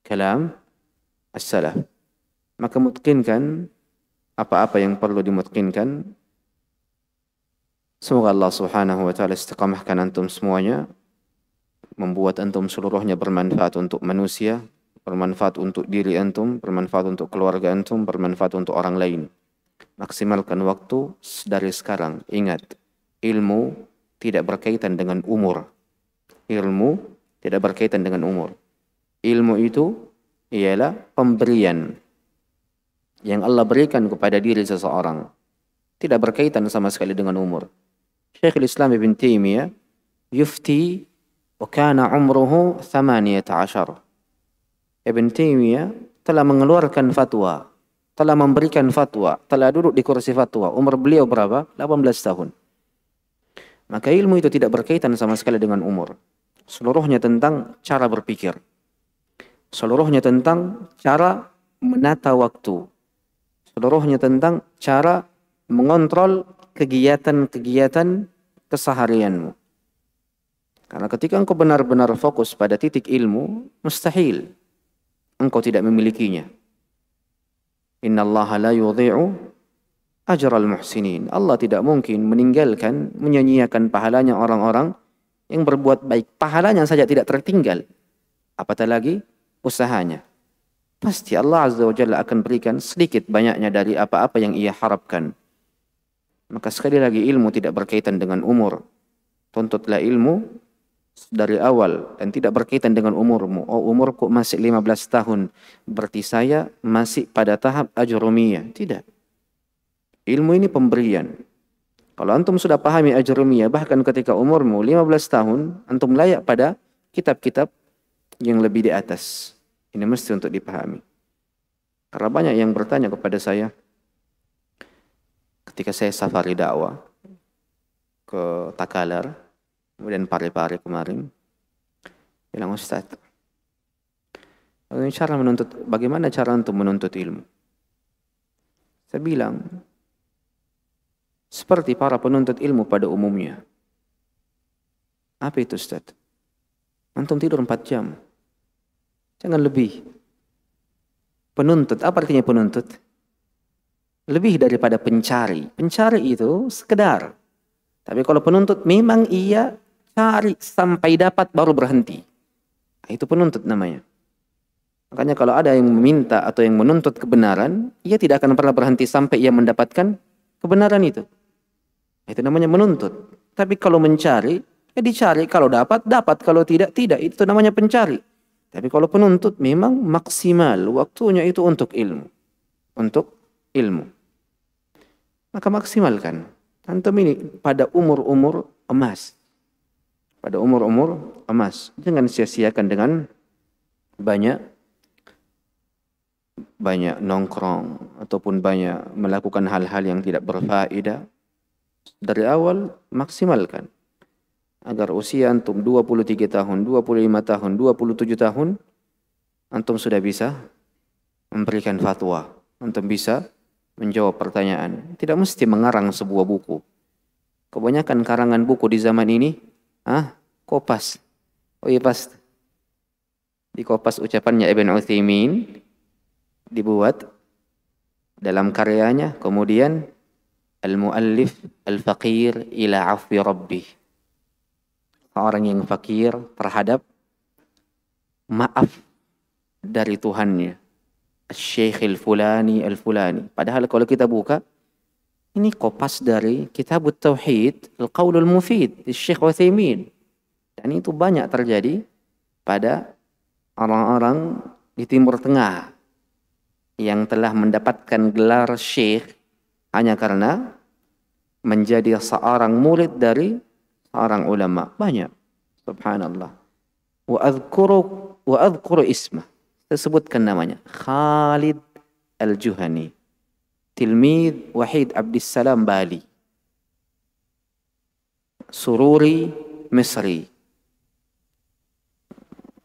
A: Kalam as-salaf. Maka mutqinkan apa-apa yang perlu dimutqinkan. Semoga Allah Subhanahu wa taala istiqamahkan antum semuanya, membuat antum seluruhnya bermanfaat untuk manusia, bermanfaat untuk diri antum, bermanfaat untuk keluarga antum, bermanfaat untuk orang lain. Maksimalkan waktu dari sekarang. Ingat, ilmu tidak berkaitan dengan umur. Ilmu tidak berkaitan dengan umur. Ilmu itu ialah pemberian yang Allah berikan kepada diri seseorang. Tidak berkaitan sama sekali dengan umur. Syekhul Islam Ibn Taimiyah yufti wa kana umruhu 18. Ibn Taimiyah telah mengeluarkan fatwa, telah memberikan fatwa, telah duduk di kursi fatwa. Umur beliau berapa? 18 tahun. Maka ilmu itu tidak berkaitan sama sekali dengan umur. Seluruhnya tentang cara berpikir. Seluruhnya tentang cara menata waktu. Seluruhnya tentang cara mengontrol kegiatan-kegiatan keseharianmu. Karena ketika engkau benar-benar fokus pada titik ilmu, mustahil engkau tidak memilikinya. Innallaha la yudhi'u ajral muhsinin. Allah tidak mungkin meninggalkan, menyia-nyiakan pahalanya orang-orang yang berbuat baik. Pahalanya saja tidak tertinggal, apatah lagi usahanya. Pasti Allah Azza wa Jalla akan berikan sedikit banyaknya dari apa-apa yang ia harapkan. Maka sekali lagi ilmu tidak berkaitan dengan umur. Tuntutlah ilmu dari awal dan tidak berkaitan dengan umurmu. Oh, umurku masih 15 tahun, berarti saya masih pada tahap ajrumiyah. Tidak. Ilmu ini pemberian. Kalau antum sudah pahami ajrumiyah, bahkan ketika umurmu 15 tahun, antum layak pada kitab-kitab yang lebih di atas. Ini mesti untuk dipahami. Karena banyak yang bertanya kepada saya ketika saya safari dakwah ke Takalar, kemudian Parepare kemarin, bilang, Ustaz, bagaimana cara untuk menuntut ilmu? Saya bilang, seperti para penuntut ilmu pada umumnya. Apa itu, Ustaz? Antum tidur 4 jam. Jangan lebih. Penuntut, apa artinya penuntut? Lebih daripada pencari. Pencari itu sekedar. Tapi kalau penuntut memang ia cari sampai dapat baru berhenti. Nah, itu penuntut namanya. Makanya kalau ada yang meminta atau yang menuntut kebenaran, ia tidak akan pernah berhenti sampai ia mendapatkan kebenaran itu. Itu namanya menuntut. Tapi kalau mencari, ya dicari. Kalau dapat, dapat. Kalau tidak, tidak. Itu namanya pencari. Tapi kalau penuntut memang maksimal waktunya itu untuk ilmu. Untuk ilmu. Maka maksimalkan. Antum ini pada umur-umur emas. Pada umur-umur emas. Jangan sia-siakan dengan banyak nongkrong. Ataupun banyak melakukan hal-hal yang tidak berfaedah. Dari awal maksimalkan. Agar usia antum 23 tahun, 25 tahun, 27 tahun, antum sudah bisa memberikan fatwa. Antum bisa menjawab pertanyaan. Tidak mesti mengarang sebuah buku. Kebanyakan karangan buku di zaman ini, kopas. Oh iya pas. Di kopas ucapannya Ibn Utsaimin, dibuat dalam karyanya, kemudian Al-Muallif Al-Faqir ila Afwi Rabbih. Orang yang fakir terhadap maaf dari Tuhannya. Syekh Al-Fulani Al-Fulani. Padahal kalau kita buka, ini kopas dari Kitab Tauhid Al-Qaulul Mufid Syekh Utsaimin. Dan itu banyak terjadi pada orang-orang di Timur Tengah yang telah mendapatkan gelar syekh hanya karena menjadi seorang murid dari seorang ulama. Banyak. Subhanallah. Wa adhkuru ismah. Saya sebutkan namanya. Khalid Al-Juhani. Tilmid Wahid Abdissalam Bali. Sururi Misri.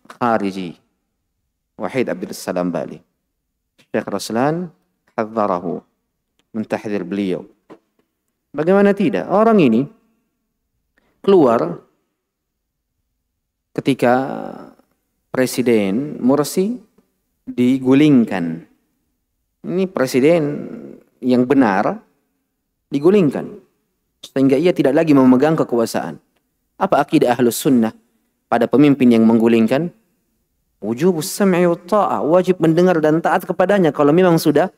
A: Khariji. Wahid Abdissalam Bali. Syekh Raslan hadzarahu. Mentahdir beliau. Bagaimana tidak? Orang ini keluar ketika Presiden Mursi digulingkan. Ini presiden yang benar digulingkan. Sehingga ia tidak lagi memegang kekuasaan. Apa akidah Ahlus Sunnah pada pemimpin yang menggulingkan? Wujubus sam'i wa ta'ah. Wajib mendengar dan taat kepadanya kalau memang sudah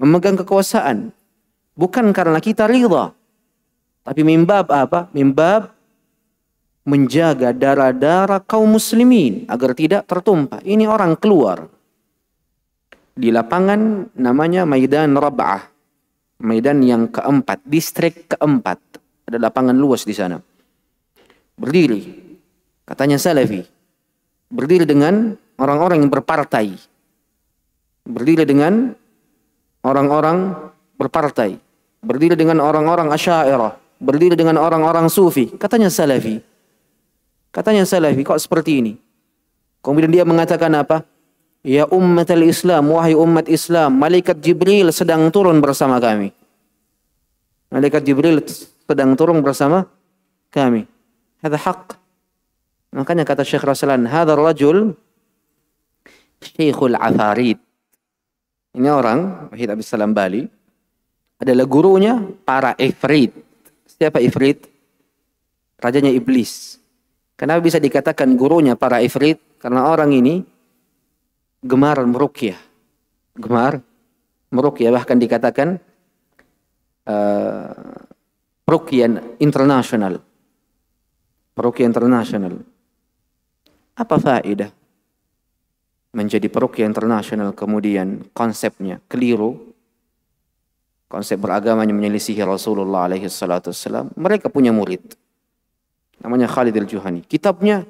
A: memegang kekuasaan. Bukan karena kita ridha. Tapi mimbab apa? Mimbab menjaga darah-darah kaum muslimin agar tidak tertumpah. Ini orang keluar di lapangan namanya Maidan Rab'ah. Maidan yang keempat, distrik keempat. Ada lapangan luas di sana. Berdiri, katanya Salafi. Berdiri dengan orang-orang yang berpartai. Berdiri dengan orang-orang berpartai. Berdiri dengan orang-orang Asy'ariyah. Berdiri dengan orang-orang Sufi. Katanya Salafi. Katanya Salafi, kok seperti ini? Kemudian dia mengatakan apa? Ya ummatal Islam, wahai umat Islam, Malaikat Jibril sedang turun bersama kami. Malaikat Jibril sedang turun bersama kami. Hada haq. Makanya kata Syekh Raslan, hadar rajul Syekhul Afarid. Ini orang, Wahid Abdissalam Bali, adalah gurunya para ifrit. Siapa ifrit? Rajanya iblis. Kenapa bisa dikatakan gurunya para ifrit? Karena orang ini gemar meruqyah. Gemar meruqyah, bahkan dikatakan ruqyah internasional. Peruqyah internasional. Apa faedah menjadi peruqyah internasional kemudian konsepnya keliru? Konsep beragamanya menyelisihi Rasulullah alaihi salatu wassalam. Mereka punya murid. Namanya Khalid Al-Juhani. Kitabnya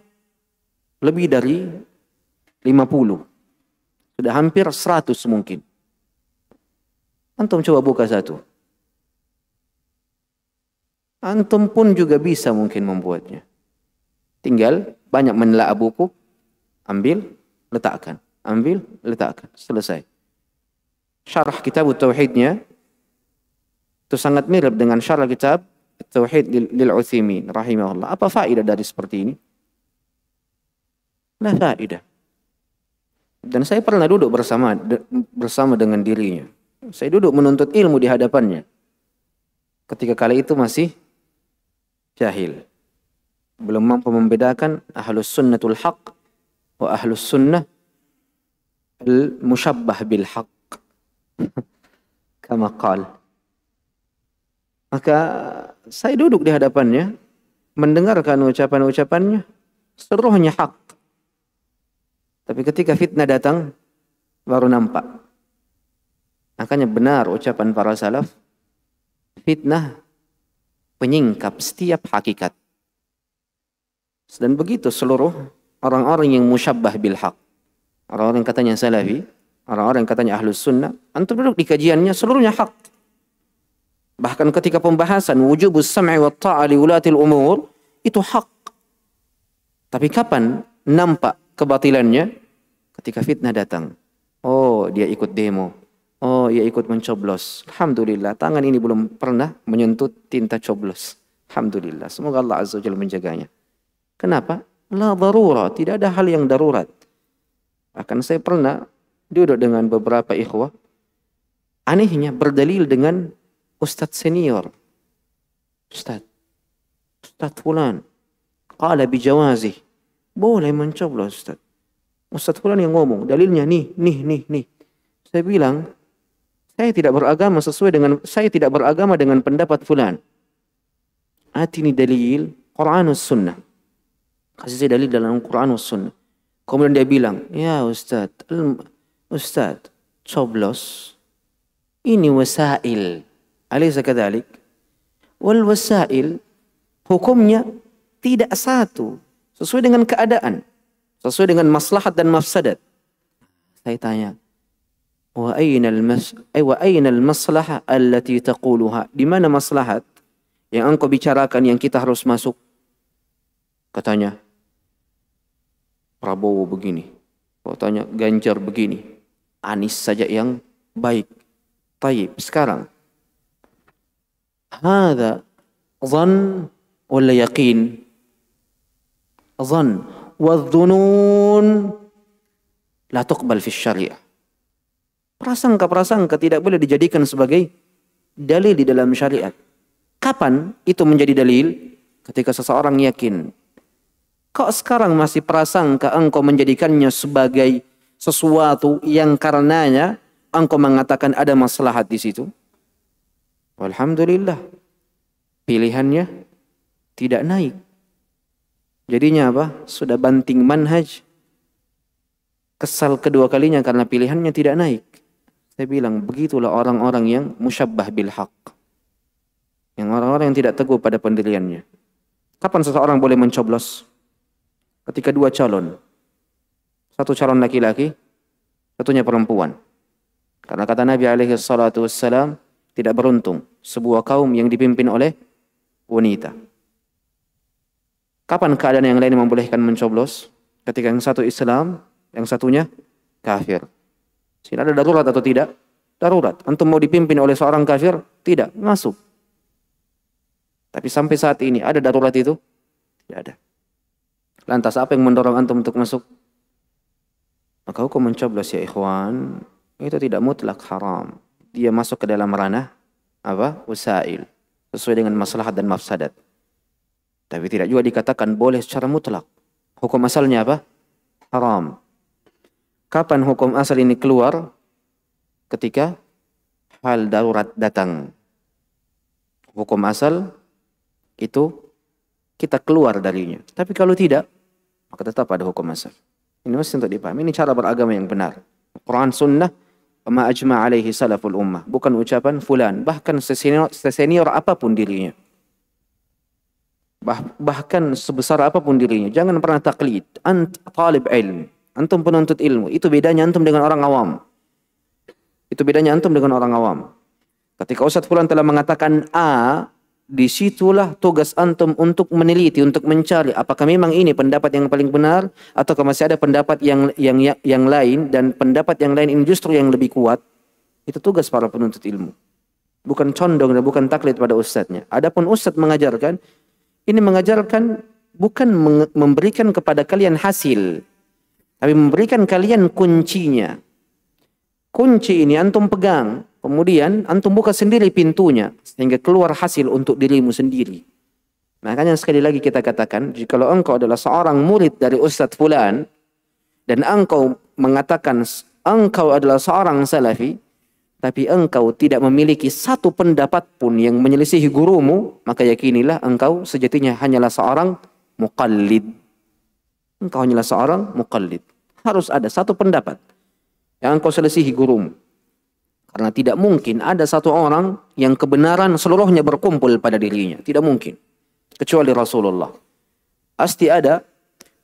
A: lebih dari 50. Sudah hampir 100 mungkin. Antum coba buka satu. Antum pun juga bisa mungkin membuatnya. Tinggal banyak menelaah buku. Ambil, letakkan. Ambil, letakkan. Selesai. Syarah kitab Tauhidnya itu sangat mirip dengan syarah kitab Tauhid lil Utsaimin rahimahullah. Apa faedah dari seperti ini? La faedah. Dan saya pernah duduk bersama dengan dirinya. Saya duduk menuntut ilmu di hadapannya. Ketika kali itu masih jahil. Belum mampu membedakan ahlus sunnatul haq wa ahlus sunnah al-musyabbah bil haq. Kama qala. Maka saya duduk di hadapannya, mendengarkan ucapan-ucapannya, seluruhnya hak. Tapi ketika fitnah datang, baru nampak. Makanya benar ucapan para salaf, fitnah penyingkap setiap hakikat. Dan begitu seluruh orang-orang yang musyabbah bil haq. Orang-orang yang katanya salafi, orang-orang yang katanya ahlus sunnah, antum duduk di kajiannya, seluruhnya hak. Bahkan ketika pembahasan wujubus sam'i wa ta'ah li ulatil umur, itu hak. Tapi kapan nampak kebatilannya? Ketika fitnah datang. Oh, dia ikut demo. Oh, dia ikut mencoblos. Alhamdulillah, tangan ini belum pernah menyentuh tinta coblos. Alhamdulillah, semoga Allah Azza wa Jalla menjaganya. Kenapa? La darura, tidak ada hal yang darurat. Bahkan saya pernah duduk dengan beberapa ikhwah. Anehnya berdalil dengan Ustadz senior. Ustadz fulan qala bijawazih. Boleh mencoblos Ustadz. Ustadz fulan yang ngomong, dalilnya nih. Saya bilang, saya tidak beragama dengan pendapat fulan. Atini dalil Quran was sunnah. Kasih saya dalil dalam Quran was sunnah. Kemudian dia bilang, ya Ustadz, coblos ini wasail. Alaysa kadzalik? Wal wasail hukumnya tidak satu, sesuai dengan keadaan, sesuai dengan maslahat dan mafsadat. Saya tanya, wa aina al-maslahah allati taquluha? Di mana maslahat yang engkau bicarakan yang kita harus masuk? Katanya, Prabowo begini. Katanya Ganjar begini. Anies saja yang baik. Tayyib, sekarang. Hadha dhann wala yaqin? Dhann. Wadh-dhunun la tuqbal fi syariah. Prasangka-prasangka tidak boleh dijadikan sebagai dalil di dalam syariat. Kapan itu menjadi dalil? Ketika seseorang yakin. Kok sekarang masih prasangka engkau menjadikannya sebagai sesuatu yang karenanya engkau mengatakan ada maslahat di situ? Alhamdulillah. Pilihannya tidak naik. Jadinya apa? Sudah banting manhaj. Kesal kedua kalinya karena pilihannya tidak naik. Saya bilang, begitulah orang-orang yang musyabbah bil haq. Yang orang-orang yang tidak teguh pada pendiriannya. Kapan seseorang boleh mencoblos? Ketika dua calon. Satu calon laki-laki, satunya perempuan. Karena kata Nabi SAW, tidak beruntung sebuah kaum yang dipimpin oleh wanita. Kapan keadaan yang lain membolehkan mencoblos? Ketika yang satu Islam, yang satunya kafir. Sehingga ada darurat atau tidak? Darurat. Antum mau dipimpin oleh seorang kafir? Tidak, masuk. Tapi sampai saat ini ada darurat itu? Tidak ada. Lantas apa yang mendorong antum untuk masuk? Maka hukum mencoblos ya ikhwan, itu tidak mutlak haram. Dia masuk ke dalam ranah apa? Usail. Sesuai dengan maslahat dan mafsadat. Tapi tidak juga dikatakan boleh secara mutlak. Hukum asalnya apa? Haram. Kapan hukum asal ini keluar? Ketika hal darurat datang. Hukum asal itu kita keluar darinya. Tapi kalau tidak, maka tetap ada hukum asal. Ini mesti untuk dipahami. Ini cara beragama yang benar. Quran Sunnah, ma ajma' alaihi salaful ummah. Bukan ucapan fulan. Bahkan sesenior apapun dirinya. Bahkan sebesar apapun dirinya. Jangan pernah taklid. Talib ilm. Antum penuntut ilmu. Itu bedanya antum dengan orang awam. Itu bedanya antum dengan orang awam. Ketika Ustadz fulan telah mengatakan A, disitulah tugas antum untuk meneliti, untuk mencari apakah memang ini pendapat yang paling benar atau masih ada pendapat yang lain, dan pendapat yang lain ini justru yang lebih kuat. Itu tugas para penuntut ilmu. Bukan condong dan bukan taklid pada ustadznya. Adapun ustadz mengajarkan, ini mengajarkan bukan memberikan kepada kalian hasil, tapi memberikan kalian kuncinya. Kunci ini antum pegang, kemudian antum buka sendiri pintunya sehingga keluar hasil untuk dirimu sendiri. Makanya sekali lagi kita katakan, jikalau engkau adalah seorang murid dari Ustadz fulan dan engkau mengatakan engkau adalah seorang salafi, tapi engkau tidak memiliki satu pendapat pun yang menyelisihi gurumu, maka yakinilah engkau sejatinya hanyalah seorang muqallid. Engkau hanyalah seorang muqallid. Harus ada satu pendapat yang engkau selisihi gurumu. Karena tidak mungkin ada satu orang yang kebenaran seluruhnya berkumpul pada dirinya. Tidak mungkin. Kecuali Rasulullah. Pasti ada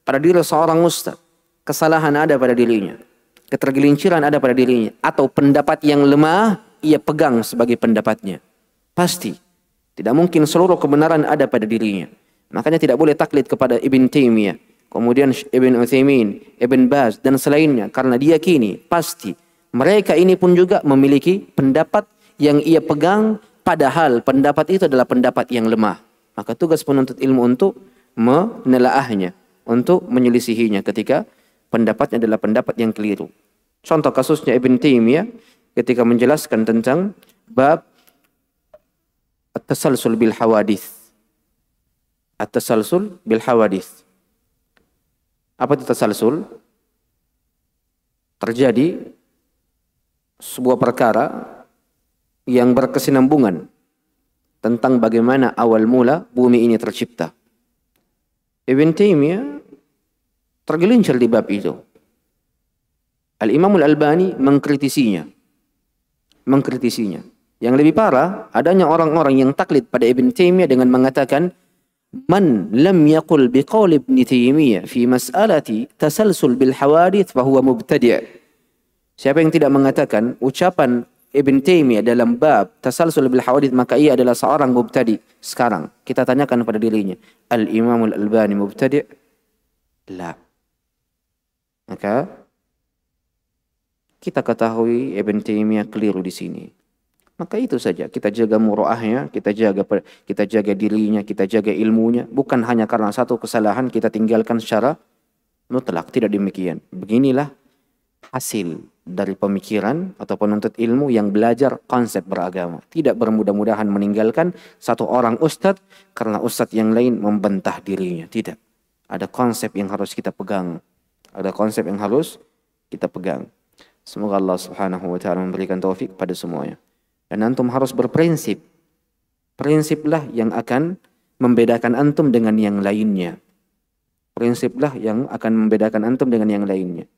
A: pada diri seorang ustaz. Kesalahan ada pada dirinya. Ketergelinciran ada pada dirinya. Atau pendapat yang lemah, ia pegang sebagai pendapatnya. Pasti. Tidak mungkin seluruh kebenaran ada pada dirinya. Makanya tidak boleh taklid kepada Ibn Taimiyah, kemudian Ibn Utsaimin, Ibn Baz, dan selainnya. Karena diyakini, pasti mereka ini pun juga memiliki pendapat yang ia pegang, padahal pendapat itu adalah pendapat yang lemah. Maka tugas penuntut ilmu untuk menelaahnya, untuk menyelisihinya ketika pendapatnya adalah pendapat yang keliru. Contoh kasusnya Ibn Taimiyah ketika menjelaskan tentang bab at-tasalsul bil hawadits. At-tasalsul bil hawadits. Apa itu tasalsul? Terjadi sebuah perkara yang berkesinambungan tentang bagaimana awal mula bumi ini tercipta. Ibn Taimiyah tergelincir di bab itu. Al-Imam Al-Albani mengkritisinya. Yang lebih parah, adanya orang-orang yang taklid pada Ibn Taimiyah dengan mengatakan, man lam yaqul biqaul Ibn Taimiyah fi mas'alati tasalsul bil hawadits fahuwa mubtadi'. Siapa yang tidak mengatakan ucapan Ibn Taimiyah dalam bab tasalsul bil hawadits, maka ia adalah seorang mubtadi. Sekarang kita tanyakan pada dirinya, Al-Imam Al-Albani mubtadi'? La. Maka kita ketahui Ibn Taimiyah keliru di sini. Maka itu saja, kita jaga muruahnya, kita jaga dirinya, kita jaga ilmunya, bukan hanya karena satu kesalahan kita tinggalkan secara mutlak. Tidak demikian. Beginilah hasil dari pemikiran atau penuntut ilmu yang belajar konsep beragama. Tidak bermudah-mudahan meninggalkan satu orang ustadz karena ustadz yang lain membantah dirinya. Tidak. Ada konsep yang harus kita pegang. Ada konsep yang harus kita pegang. Semoga Allah Subhanahu wa taala memberikan taufik pada semuanya. Dan antum harus berprinsip. Prinsiplah yang akan membedakan antum dengan yang lainnya. Prinsiplah yang akan membedakan antum dengan yang lainnya.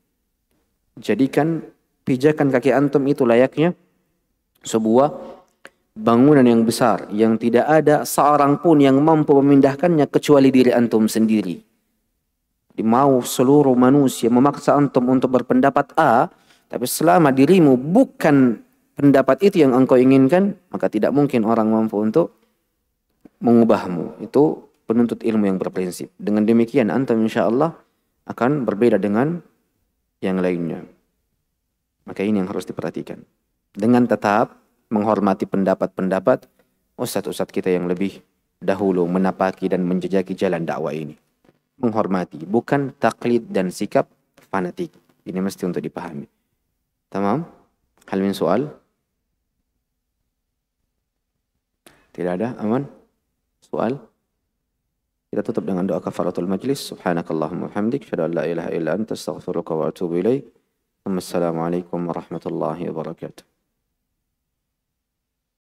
A: Jadikan pijakan kaki antum itu layaknya sebuah bangunan yang besar yang tidak ada seorang pun yang mampu memindahkannya kecuali diri antum sendiri. Mau seluruh manusia memaksa antum untuk berpendapat A, tapi selama dirimu bukan pendapat itu yang engkau inginkan, maka tidak mungkin orang mampu untuk mengubahmu. Itu penuntut ilmu yang berprinsip. Dengan demikian antum insyaallah akan berbeda dengan yang lainnya. Maka ini yang harus diperhatikan. Dengan tetap menghormati pendapat-pendapat ustadz-ustadz kita yang lebih dahulu menapaki dan menjejaki jalan dakwah ini. Menghormati, bukan taklid dan sikap fanatik. Ini mesti untuk dipahami. Tamam? Hal min soal? Tidak ada? Aman? Soal? Kita tutup dengan doa kafaratul majlis. Subhanakallahumma hamdik. Asyhadu an la ilaha illa anta astaghfiruka wa atubu ilaik. Assalamualaikum warahmatullahi wabarakatuh.